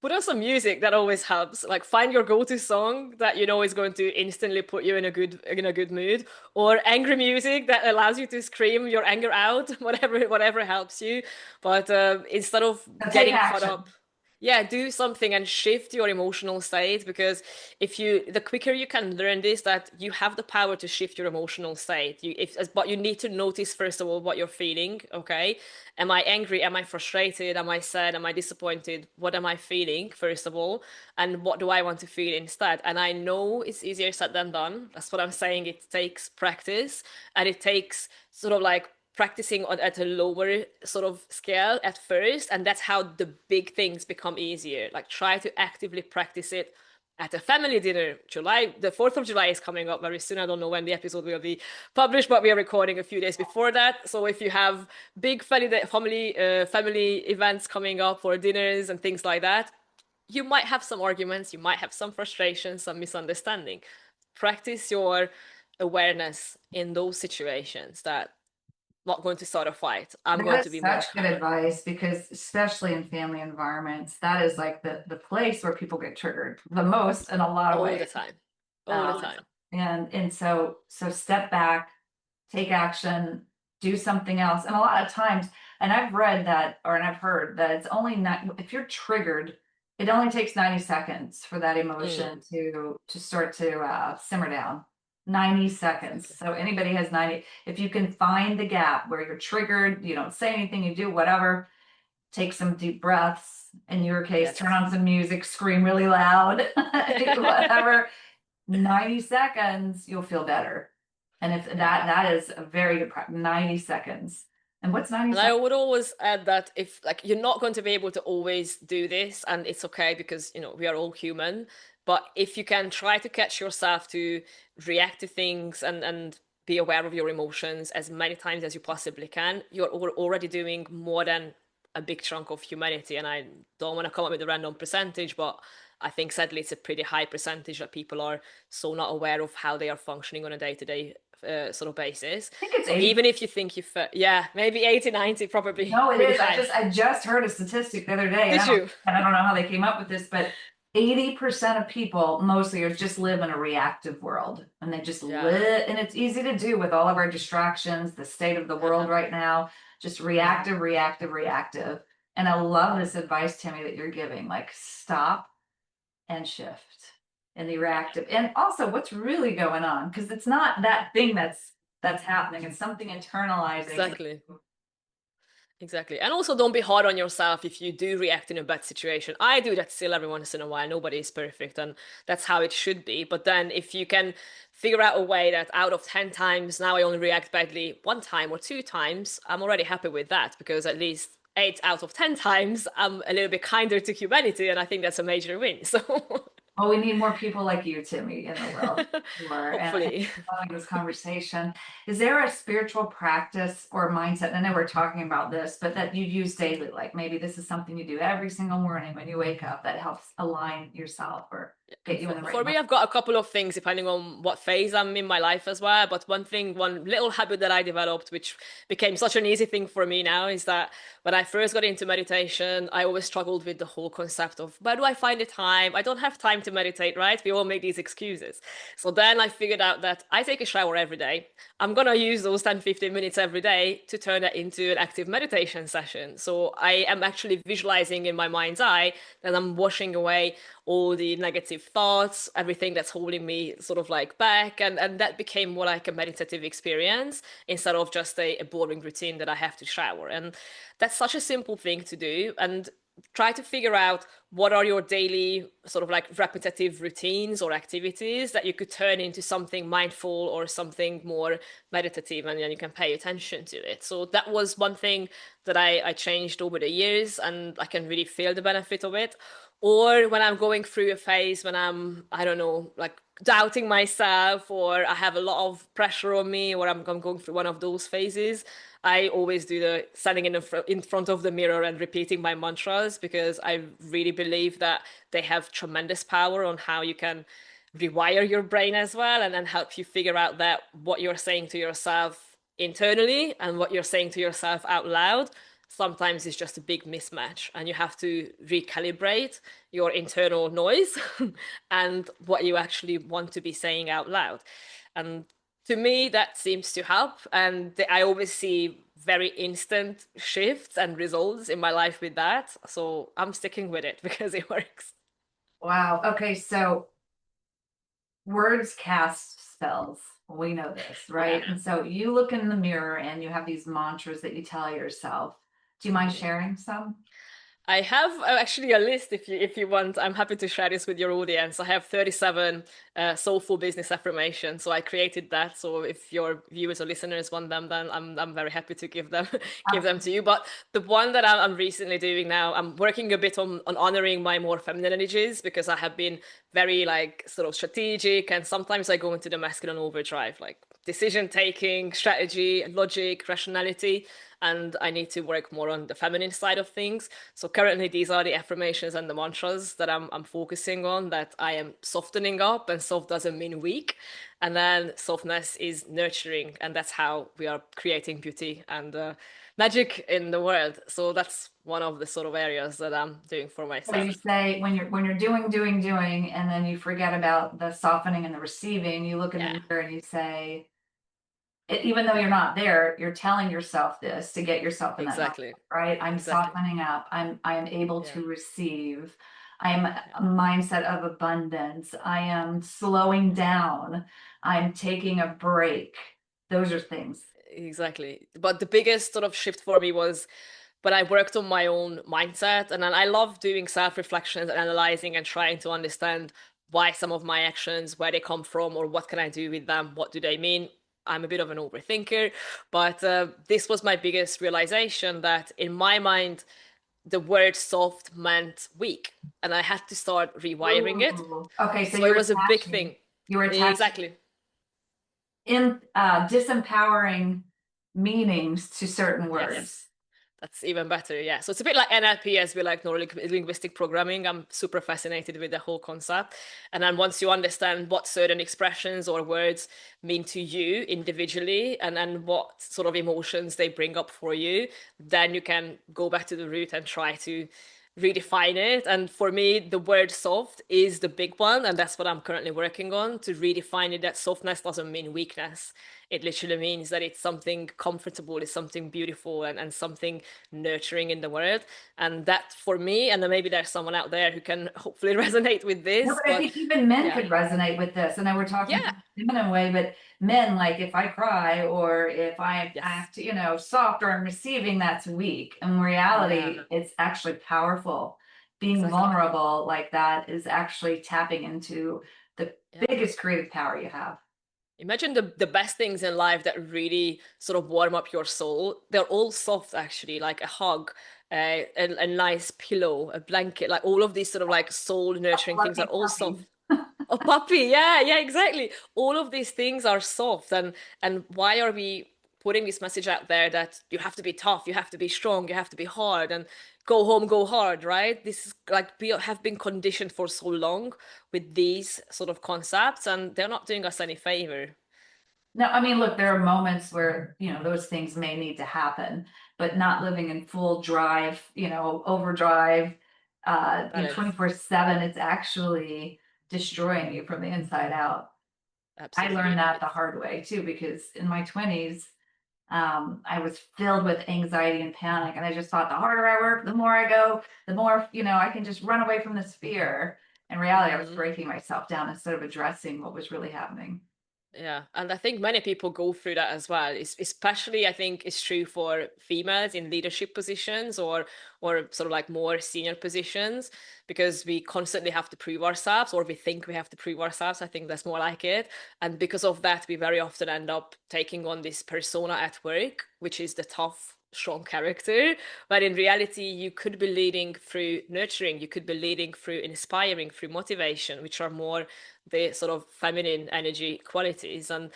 Speaker 1: Put on some music that always helps. Like, find your go-to song that you know is going to instantly put you in a good mood, or angry music that allows you to scream your anger out, whatever helps you. But instead of
Speaker 2: So take
Speaker 1: getting caught
Speaker 2: action.
Speaker 1: up, yeah, do something and shift your emotional state, because the quicker you can learn this, that you have the power to shift your emotional state. But you need to notice first of all what you're feeling. Okay, am I angry? Am I frustrated? Am I sad? Am I disappointed? What am I feeling first of all, and what do I want to feel instead? And I know it's easier said than done. That's what I'm saying. It takes practice, and it takes sort of like practicing at a lower sort of scale at first, and that's how the big things become easier. Like, try to actively practice it at a family dinner. The 4th of July is coming up very soon. I don't know when the episode will be published, but we are recording a few days before that. So if you have big family events coming up, or dinners and things like that, you might have some arguments, you might have some frustrations, some misunderstanding. Practice your awareness in those situations, that I'm not going to start a fight. I'm going
Speaker 2: That
Speaker 1: to
Speaker 2: is
Speaker 1: be more
Speaker 2: such good
Speaker 1: calm
Speaker 2: advice, because especially in family environments, that is like the place where people get triggered the most in a lot of
Speaker 1: all the
Speaker 2: ways.
Speaker 1: time. All the time.
Speaker 2: And so step back, take action, do something else. And a lot of times, and I've read that, and I've heard that it's only not, if you're triggered, it only takes 90 seconds for that emotion to start to simmer down. 90 seconds. So anybody has 90, if you can find the gap where you're triggered, you don't say anything, you do whatever, take some deep breaths. In your case,
Speaker 1: Yes.
Speaker 2: turn on some music, scream really loud, whatever. 90 seconds, you'll feel better. And if that is a very good practice, 90 seconds. And what's 90
Speaker 1: And
Speaker 2: seconds?
Speaker 1: I would always add that if, like, you're not going to be able to always do this, and it's okay, because, you know, we are all human, but if you can try to catch yourself to react to things and be aware of your emotions as many times as you possibly can, you're already doing more than a big chunk of humanity. And I don't want to come up with a random percentage, but I think sadly it's a pretty high percentage that people are so not aware of how they are functioning on a day-to-day sort of basis.
Speaker 2: I think it's
Speaker 1: So
Speaker 2: 80.
Speaker 1: even if you think yeah, maybe 80, 90, probably.
Speaker 2: No, it
Speaker 1: really
Speaker 2: is.
Speaker 1: high.
Speaker 2: I just heard a statistic the other day,
Speaker 1: Did you?
Speaker 2: and I don't know how they came up with this, but 80% of people mostly are just live in a reactive world, and they just live, and it's easy to do with all of our distractions, the state of the world right now, just reactive, reactive, reactive. And I love this advice, Timi, that you're giving, like stop and shift in the reactive. And also what's really going on, because it's not that thing that's happening, it's something internalizing.
Speaker 1: Exactly. And also don't be hard on yourself if you do react in a bad situation. I do that still every once in a while. Nobody is perfect, and that's how it should be. But then if you can figure out a way that out of 10 times, now I only react badly 1 time or 2 times, I'm already happy with that, because at least 8 out of 10 times, I'm a little bit kinder to humanity. And I think that's a major win. So
Speaker 2: Well, we need more people like you, Timi, in the world.
Speaker 1: hopefully.
Speaker 2: And following this conversation, is there a spiritual practice or mindset? I know we're talking about this, but that you use daily, like maybe this is something you do every single morning when you wake up that helps align yourself or get you in the right
Speaker 1: For me, I've got a couple of things depending on what phase I'm in my life as well. But one little habit that I developed, which became such an easy thing for me now, is that when I first got into meditation, I always struggled with the whole concept of where do I find the time? I don't have time to meditate, right? We all make these excuses. So then I figured out that I take a shower every day. I'm going to use those 10-15 minutes every day to turn that into an active meditation session. So I am actually visualizing in my mind's eye that I'm washing away all the negative thoughts, everything that's holding me sort of like back. And that became more like a meditative experience instead of just a boring routine that I have to shower. And that's such a simple thing to do. And try to figure out what are your daily sort of like repetitive routines or activities that you could turn into something mindful or something more meditative, and then you can pay attention to it. So that was one thing that I changed over the years, and I can really feel the benefit of it. Or when I'm going through a phase when I'm, I don't know, like doubting myself, or I have a lot of pressure on me, or I'm going through one of those phases, I always do the standing in front of the mirror and repeating my mantras, because I really believe that they have tremendous power on how you can rewire your brain as well, and then help you figure out that what you're saying to yourself internally and what you're saying to yourself out loud sometimes is just a big mismatch, and you have to recalibrate your internal noise and what you actually want to be saying out loud. And to me, that seems to help. And I always see very instant shifts and results in my life with that. So I'm sticking with it because it works.
Speaker 2: Wow. Okay. So words cast spells. We know this, right? And so you look in the mirror and you have these mantras that you tell yourself. Do you mind sharing some?
Speaker 1: I have actually a list if you want. I'm happy to share this with your audience. I have 37 soulful business affirmations. So I created that. So if your viewers or listeners want them, then I'm very happy to give them give them to you. But the one that I'm recently doing now, I'm working a bit on honoring my more feminine energies because I have been very like sort of strategic, and sometimes I go into the masculine overdrive, like decision taking, strategy, logic, rationality, and I need to work more on the feminine side of things. So currently these are the affirmations and the mantras that I'm focusing on, that I am softening up, and soft doesn't mean weak. And then softness is nurturing, and that's how we are creating beauty and magic in the world. So that's one of the sort of areas that I'm doing for
Speaker 2: So you
Speaker 1: myself.
Speaker 2: say when you're doing, and then you forget about the softening and the receiving, you look in
Speaker 1: Yeah,
Speaker 2: the mirror and you say, even though you're not there, you're telling yourself this to get yourself in that moment,
Speaker 1: exactly.
Speaker 2: right? I'm
Speaker 1: Exactly.
Speaker 2: softening up. I am able
Speaker 1: Yeah.
Speaker 2: to receive. I am
Speaker 1: Yeah.
Speaker 2: a mindset of abundance. I am slowing down. I'm taking a break. Those are things.
Speaker 1: Exactly. But the biggest sort of shift for me was when I worked on my own mindset. And then I love doing self-reflections and analyzing and trying to understand why some of my actions, where they come from, or what can I do with them? What do they mean? I'm a bit of an overthinker, but this was my biggest realization, that in my mind, the word soft meant weak, and I had to start rewiring it.
Speaker 2: Ooh. Okay, so
Speaker 1: So it
Speaker 2: you're
Speaker 1: was a big
Speaker 2: attaching.
Speaker 1: thing.
Speaker 2: You're attaching
Speaker 1: Exactly.
Speaker 2: in disempowering meanings to certain
Speaker 1: Yes.
Speaker 2: words.
Speaker 1: That's even better. Yeah. So it's a bit like NLP, as we like neuro-linguistic programming. I'm super fascinated with the whole concept. And then once you understand what certain expressions or words mean to you individually, and then what sort of emotions they bring up for you, then you can go back to the root and try to redefine it. And for me, the word soft is the big one. And that's what I'm currently working on, to redefine it, that softness doesn't mean weakness. It literally means that it's something comfortable, it's something beautiful, and something nurturing in the world. And that for me, and then maybe there's someone out there who can hopefully resonate with
Speaker 2: No,
Speaker 1: this,
Speaker 2: but I
Speaker 1: but
Speaker 2: think even men
Speaker 1: yeah,
Speaker 2: could resonate with this. And I we're talking
Speaker 1: yeah,
Speaker 2: from a feminine way, but men, like if I cry or if I
Speaker 1: yes,
Speaker 2: act, soft or I'm receiving, that's weak. In
Speaker 1: yeah,
Speaker 2: reality, it's actually powerful. Being
Speaker 1: exactly.
Speaker 2: vulnerable like that is actually tapping into the
Speaker 1: Yeah.
Speaker 2: biggest creative power you have.
Speaker 1: Imagine the best things in life that really sort of warm up your soul. They're all soft, actually, like a hug, a nice pillow, a blanket, like all of these sort of like soul
Speaker 2: A
Speaker 1: nurturing things are
Speaker 2: fluffy
Speaker 1: all
Speaker 2: puppy.
Speaker 1: soft. A puppy, yeah, yeah, exactly. All of these things are soft, and why are we putting this message out there that you have to be tough, you have to be strong, you have to be hard, and go home, go hard, right? This is like we have been conditioned for so long with these sort of concepts, and they're not doing us any favor.
Speaker 2: No, I mean, look, there are moments where, those things may need to happen, but not living in full drive, overdrive,
Speaker 1: Balance,
Speaker 2: 24/7, it's actually destroying you from the inside out. I learned
Speaker 1: absolutely.
Speaker 2: that the
Speaker 1: It's
Speaker 2: hard way too, because in my 20s, I was filled with anxiety and panic. And I just thought the harder I work, the more I go, the more, I can just run away from this fear. In reality, I was
Speaker 1: Mhm.
Speaker 2: breaking myself down instead of addressing what was really happening.
Speaker 1: Yeah, and I think many people go through that as well. Especially, I think it's true for females in leadership positions, or sort of like more senior positions, because we constantly have to prove ourselves, or we think we have to prove ourselves. I think that's more like it. And because of that, we very often end up taking on this persona at work, which is the tough, strong character. But in reality, you could be leading through nurturing, you could be leading through inspiring, through motivation, which are more the sort of feminine energy qualities. And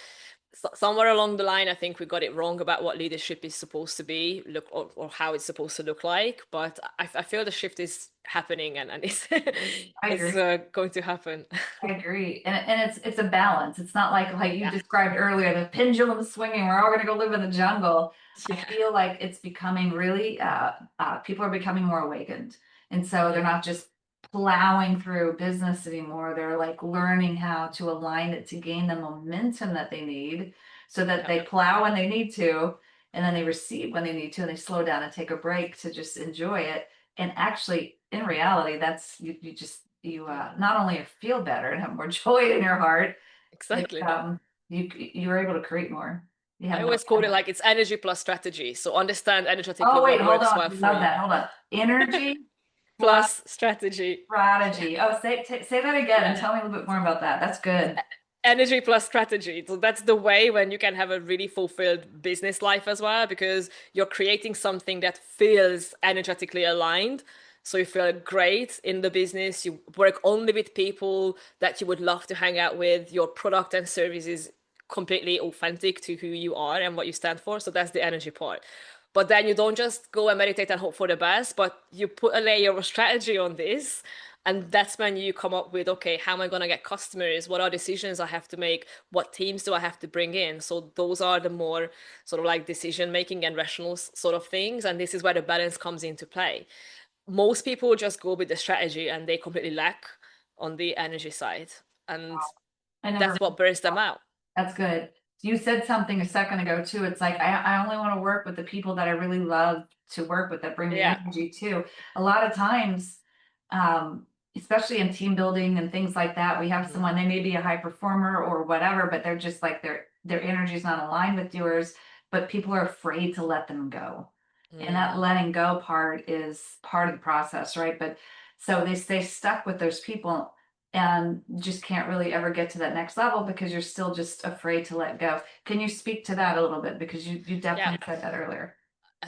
Speaker 1: somewhere along the line, I think we got it wrong about what leadership is supposed to be, look, or how it's supposed to look like. But I feel the shift is happening, and it's
Speaker 2: I
Speaker 1: it's
Speaker 2: agree.
Speaker 1: going to happen.
Speaker 2: I agree. And it's a balance. It's not like you
Speaker 1: Yeah,
Speaker 2: described earlier, the pendulum swinging, we're all gonna go live in the jungle. I
Speaker 1: yeah,
Speaker 2: feel like it's becoming really people are becoming more awakened. And so they're
Speaker 1: yeah,
Speaker 2: not just plowing through business anymore. They're like learning how to align it to gain the momentum that they need so that
Speaker 1: yeah,
Speaker 2: they plow when they need to, and then they receive when they need to, and they slow down and take a break to just enjoy it. And actually, in reality, that's you just you
Speaker 1: yeah.
Speaker 2: not only feel better and have more joy in your heart, but
Speaker 1: Exactly.
Speaker 2: you're able to create more. You
Speaker 1: I
Speaker 2: have more
Speaker 1: always quote it
Speaker 2: energy.
Speaker 1: like it's energy plus strategy. So understand energetically
Speaker 2: Oh wait,
Speaker 1: what
Speaker 2: hold
Speaker 1: works
Speaker 2: on.
Speaker 1: well
Speaker 2: I
Speaker 1: for
Speaker 2: love
Speaker 1: you.
Speaker 2: that. Hold on. Energy
Speaker 1: plus strategy.
Speaker 2: strategy. Oh, say that again and tell me a little bit more about that. That's good.
Speaker 1: Energy plus strategy. So that's the way when you can have a really fulfilled business life as well, because you're creating something that feels energetically aligned. So you feel great in the business. You work only with people that you would love to hang out with. Your product and service is completely authentic to who you are and what you stand for. So that's the energy part. But then you don't just go and meditate and hope for the best, but you put a layer of strategy on this. And that's when you come up with, okay, how am I going to get customers? What are decisions I have to make? What teams do I have to bring in? So those are the more sort of like decision making and rational sort of things. And this is where the balance comes into play. Most people just go with the strategy and they completely lack on the energy side. And
Speaker 2: I never.
Speaker 1: that's what burns them out.
Speaker 2: That's good. You said something a second ago too. It's like I only want to work with the people that I really love to work with that bring me
Speaker 1: Yeah.
Speaker 2: energy too. A lot of times, especially in team building and things like that, we have someone, they may be a high performer or whatever, but they're just like their energy is not aligned with yours, but people are afraid to let them go. And that letting go part is part of the process, right? But so they stay stuck with those people and just can't really ever get to that next level because you're still just afraid to let go. Can you speak to that a little bit? Because you definitely said that earlier.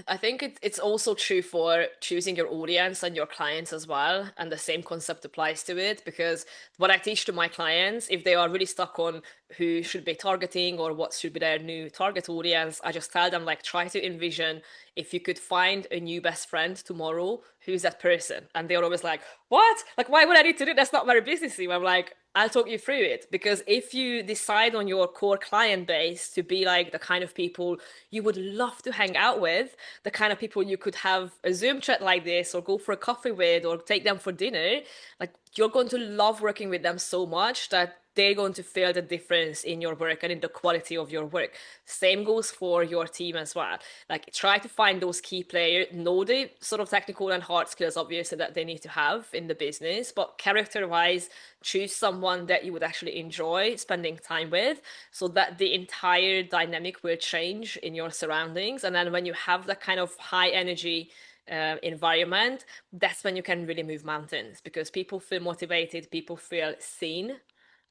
Speaker 1: I think it's also true for choosing your audience and your clients as well. And the same concept applies to it, because what I teach to my clients, if they are really stuck on who should be targeting or what should be their new target audience, I just tell them, like, try to envision if you could find a new best friend tomorrow, who's that person? And they're always like, what? Like, why would I need to do? That's not very businessy. I'm like, I'll talk you through it, because if you decide on your core client base to be like the kind of people you would love to hang out with, the kind of people you could have a Zoom chat like this or go for a coffee with or take them for dinner, like, you're going to love working with them so much that they're going to feel the difference in your work and in the quality of your work. Same goes for your team as well. Like, try to find those key players, know the sort of technical and hard skills, obviously, that they need to have in the business, but character-wise, choose someone that you would actually enjoy spending time with, so that the entire dynamic will change in your surroundings. And then when you have that kind of high energy environment, that's when you can really move mountains, because people feel motivated, people feel seen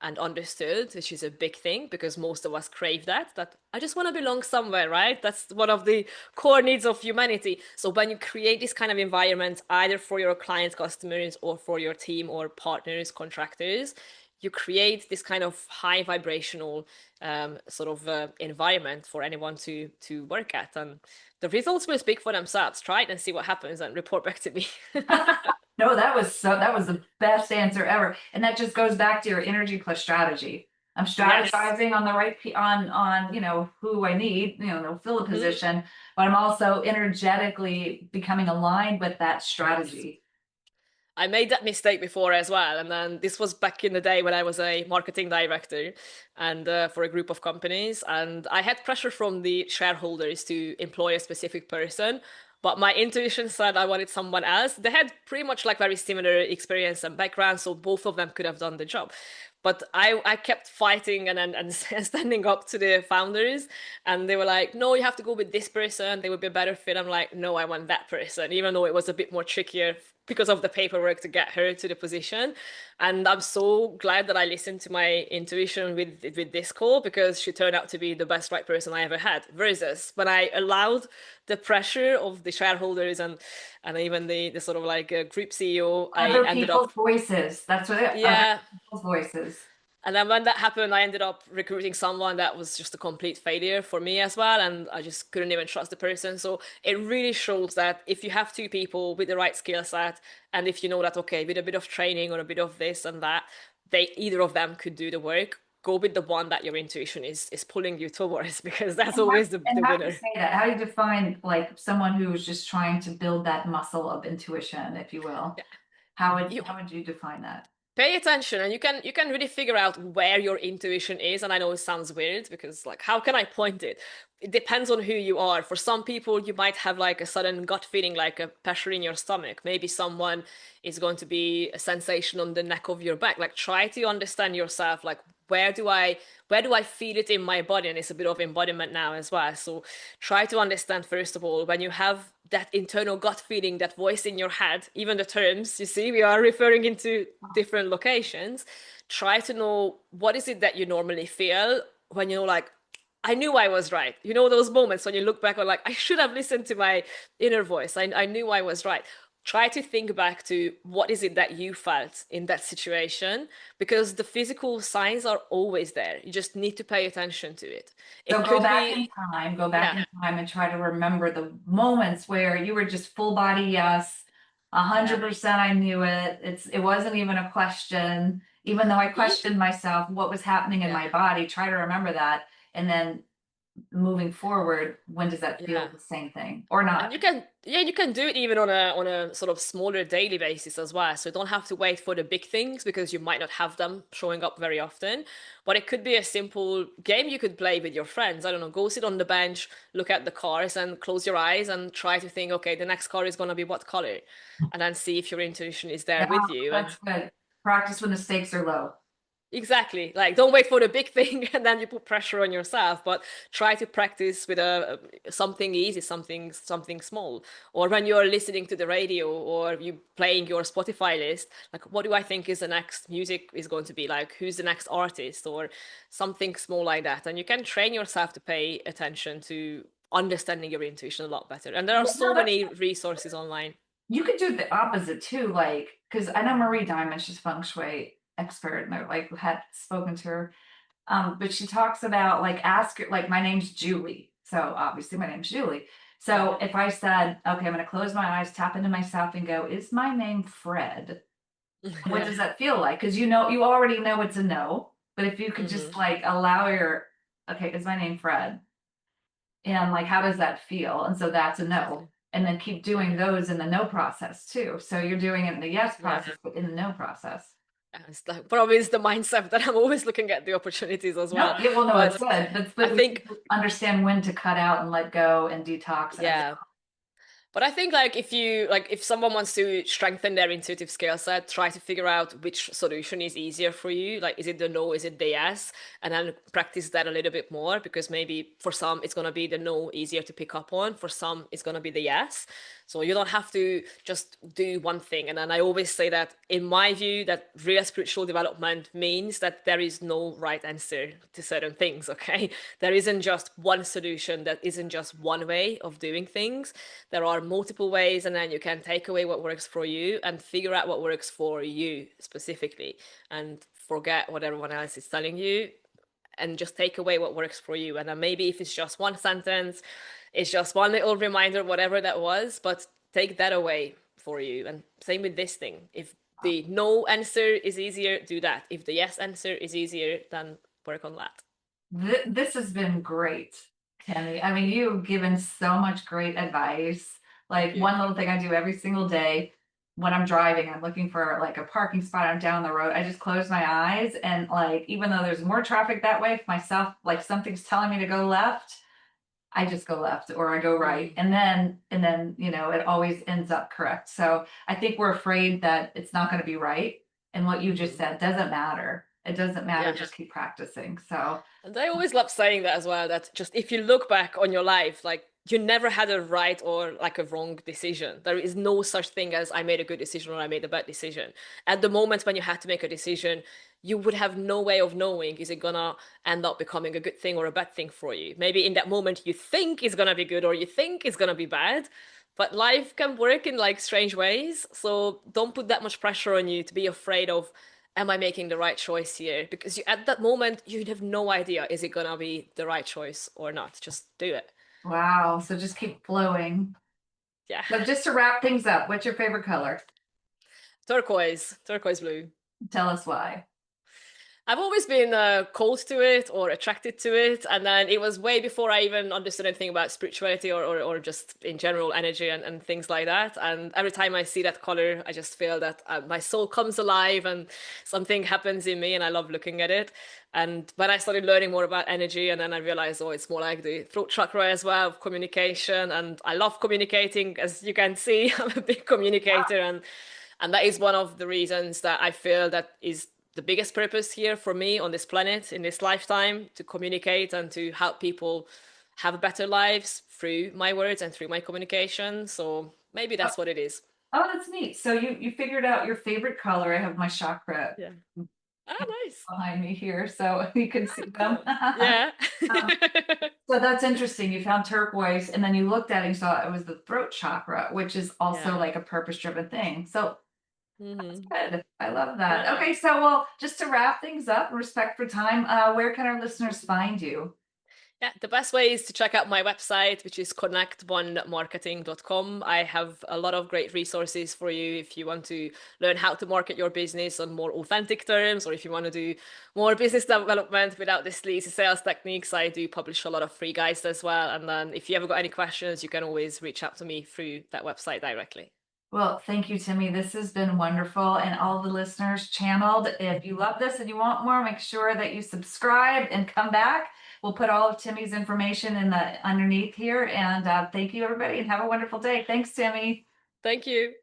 Speaker 1: and understood, which is a big thing, because most of us crave that I just want to belong somewhere, right? That's one of the core needs of humanity. So when you create this kind of environment, either for your clients, customers, or for your team or partners, contractors, you create this kind of high vibrational sort of environment for anyone to work at, and the results will speak for themselves. Try it and see what happens and report back to me.
Speaker 2: No, that was the best answer ever. And that just goes back to your energy plus strategy. I'm strategizing on the right on who I need, they'll fill a position, but I'm also energetically becoming aligned with that strategy.
Speaker 1: I made that mistake before as well. And then this was back in the day when I was a marketing director and for a group of companies. And I had pressure from the shareholders to employ a specific person. But my intuition said I wanted someone else. They had pretty much like very similar experience and background, so both of them could have done the job. But I kept fighting and standing up to the founders, and they were like, no, you have to go with this person. They would be a better fit. I'm like, no, I want that person, even though it was a bit more trickier because of the paperwork to get her to the position. And I'm so glad that I listened to my intuition with this call, because she turned out to be the best right person I ever had. Versus when I allowed the pressure of the shareholders and even the sort of like group CEO,
Speaker 2: Other
Speaker 1: I ended
Speaker 2: people's
Speaker 1: up,
Speaker 2: voices. That's what it.
Speaker 1: yeah.
Speaker 2: Other people's voices.
Speaker 1: And then when that happened, I ended up recruiting someone that was just a complete failure for me as well. And I just couldn't even trust the person. So it really shows that if you have two people with the right skill set, and if you know that, okay, with a bit of training or a bit of this and that, either of them could do the work, go with the one that your intuition is pulling you towards, because that's always the
Speaker 2: How do you
Speaker 1: winner.
Speaker 2: say that? How do you define like someone who's just trying to build that muscle of intuition, if you will? How would you define that?
Speaker 1: Pay attention, and you can really figure out where your intuition is. And I know it sounds weird, because like, how can I point it? It depends on who you are. For some people, you might have like a sudden gut feeling, like a pressure in your stomach. Maybe someone is going to be a sensation on the neck of your back. Like, try to understand yourself, like, where do I feel it in my body? And it's a bit of embodiment now as well. So try to understand, first of all, when you have that internal gut feeling, that voice in your head, even the terms, you see, we are referring into different locations. Try to know, what is it that you normally feel when you're like, I knew I was right. You know, those moments when you look back on like, I should have listened to my inner voice. I knew I was right. Try to think back to what is it that you felt in that situation, because the physical signs are always there. You just need to pay attention to it.
Speaker 2: So
Speaker 1: It could be,
Speaker 2: go back
Speaker 1: yeah,
Speaker 2: in time and try to remember the moments where you were just full body, yes,
Speaker 1: yeah,
Speaker 2: 100% I knew it. It wasn't even a question. Even though I questioned myself, what was happening in
Speaker 1: yeah,
Speaker 2: my body, try to remember that. And then moving forward, when does that feel
Speaker 1: yeah.
Speaker 2: the same thing or
Speaker 1: And
Speaker 2: not?
Speaker 1: you can, yeah, you can do it even on a sort of smaller daily basis as well. So you don't have to wait for the big things, because you might not have them showing up very often. But it could be a simple game you could play with your friends. I don't know, go sit on the bench, look at the cars and close your eyes and try to think, okay, the next car is going to be what color? And then see if your intuition is there
Speaker 2: Yeah,
Speaker 1: with you. And
Speaker 2: that's good. Practice when the stakes are low.
Speaker 1: exactly. Like, don't wait for the big thing and then you put pressure on yourself, but try to practice with something easy, something small. Or when you're listening to the radio or you playing your Spotify list, like, what do I think is the next music is going to be like? Who's the next artist or something small like that? And you can train yourself to pay attention to understanding your intuition a lot better. And there are
Speaker 2: Yeah,
Speaker 1: so
Speaker 2: no,
Speaker 1: many resources online.
Speaker 2: you could do the opposite too, like because I know Marie Diamond, she's feng shui expert, and I like had spoken to her. But she talks about like ask her, like my name's Julie. So obviously my name's Julie.
Speaker 1: Yeah.
Speaker 2: So if I said, okay, I'm gonna close my eyes, tap into myself and go, is my name Fred? What does that feel like? Because you already know it's a no. But if you could just
Speaker 1: Hmm.
Speaker 2: like allow your, okay, is my name Fred? And like how does that feel? And so that's a no.
Speaker 1: Exactly.
Speaker 2: And then keep doing those in the no process too. So you're doing it in the yes
Speaker 1: Yeah.
Speaker 2: process, but in the no process.
Speaker 1: It's like, probably it's the mindset that I'm always looking at the opportunities as
Speaker 2: No,
Speaker 1: well.
Speaker 2: yeah, well, no, it's
Speaker 1: But
Speaker 2: good.
Speaker 1: I
Speaker 2: But we need
Speaker 1: think,
Speaker 2: to understand when to cut out and let go and detox and
Speaker 1: yeah, but I think like if someone wants to strengthen their intuitive skill set, try to figure out which solution is easier for you. Like, is it the no, is it the yes? And then practice that a little bit more, because maybe for some it's gonna be the no easier to pick up on. For some it's gonna be the yes. So you don't have to just do one thing. And then I always say that in my view, that real spiritual development means that there is no right answer to certain things, okay? There isn't just one solution, that isn't just one way of doing things. There are multiple ways, and then you can take away what works for you and figure out what works for you specifically, and forget what everyone else is telling you, and just take away what works for you. And then maybe if it's just one sentence, it's just one little reminder, whatever that was, but take that away for you. And same with this thing. If the no answer is easier, do that. If the yes answer is easier, then work on that.
Speaker 2: this has been great, Tammy. I mean, you've given so much great advice.
Speaker 1: Thank
Speaker 2: Like
Speaker 1: you.
Speaker 2: one little thing I do every single day when I'm driving, I'm looking for like a parking spot. I'm down the road. I just close my eyes and like, even though there's more traffic that way, if myself, like something's telling me to go left, I just go left or I go right.
Speaker 1: Mm,
Speaker 2: And then, it always ends up correct. So I think we're afraid that it's not going to be right. And what you just
Speaker 1: mhm.
Speaker 2: said doesn't matter. It doesn't matter.
Speaker 1: Yeah.
Speaker 2: Just keep practicing. So
Speaker 1: And I always love saying that as well, that just if you look back on your life, like, you never had a right or like a wrong decision. There is no such thing as I made a good decision or I made a bad decision. At the moment when you had to make a decision, you would have no way of knowing, is it gonna end up becoming a good thing or a bad thing for you? Maybe in that moment you think it's gonna be good or you think it's gonna be bad, but life can work in like strange ways. So don't put that much pressure on you to be afraid of, am I making the right choice here? Because at that moment, you'd have no idea, is it gonna be the right choice or not? Just do it.
Speaker 2: wow. So just keep flowing.
Speaker 1: Yeah.
Speaker 2: So just to wrap things up, what's your favorite color?
Speaker 1: Turquoise blue.
Speaker 2: Tell us why.
Speaker 1: I've always been cold to it or attracted to it. And then it was way before I even understood anything about spirituality or just in general energy and things like that. And every time I see that color, I just feel that my soul comes alive and something happens in me, and I love looking at it. And when I started learning more about energy, and then I realized, oh, it's more like the throat chakra as well, of communication. And I love communicating, as you can see. I'm a big communicator, and that is one of the reasons that I feel that is the biggest purpose here for me on this planet in this lifetime, to communicate and to help people have better lives through my words and through my communication. So maybe that's what it is.
Speaker 2: Oh, that's neat. So you figured out your favorite color. I have my chakra
Speaker 1: Yeah. Ah, nice.
Speaker 2: behind me here, so you can see them.
Speaker 1: Yeah.
Speaker 2: So that's interesting. You found turquoise, and then you looked at it and saw it was the throat chakra, which is also
Speaker 1: Yeah.
Speaker 2: like a purpose-driven thing. So that's
Speaker 1: Mhm.
Speaker 2: good. I love that.
Speaker 1: Yeah.
Speaker 2: Okay, so well, just to wrap things up, respect for time, where can our listeners find you?
Speaker 1: Yeah, the best way is to check out my website, which is connectbondmarketing.com. I have a lot of great resources for you if you want to learn how to market your business on more authentic terms, or if you want to do more business development without the sleazy sales techniques. I do publish a lot of free guides as well. And then if you ever got any questions, you can always reach out to me through that website directly.
Speaker 2: Well, thank you, Timi. This has been wonderful. And all the listeners channeled, if you love this and you want more, make sure that you subscribe and come back. We'll put all of Timi's information in the underneath here. And thank you, everybody, and have a wonderful day. Thanks, Timi.
Speaker 1: Thank you.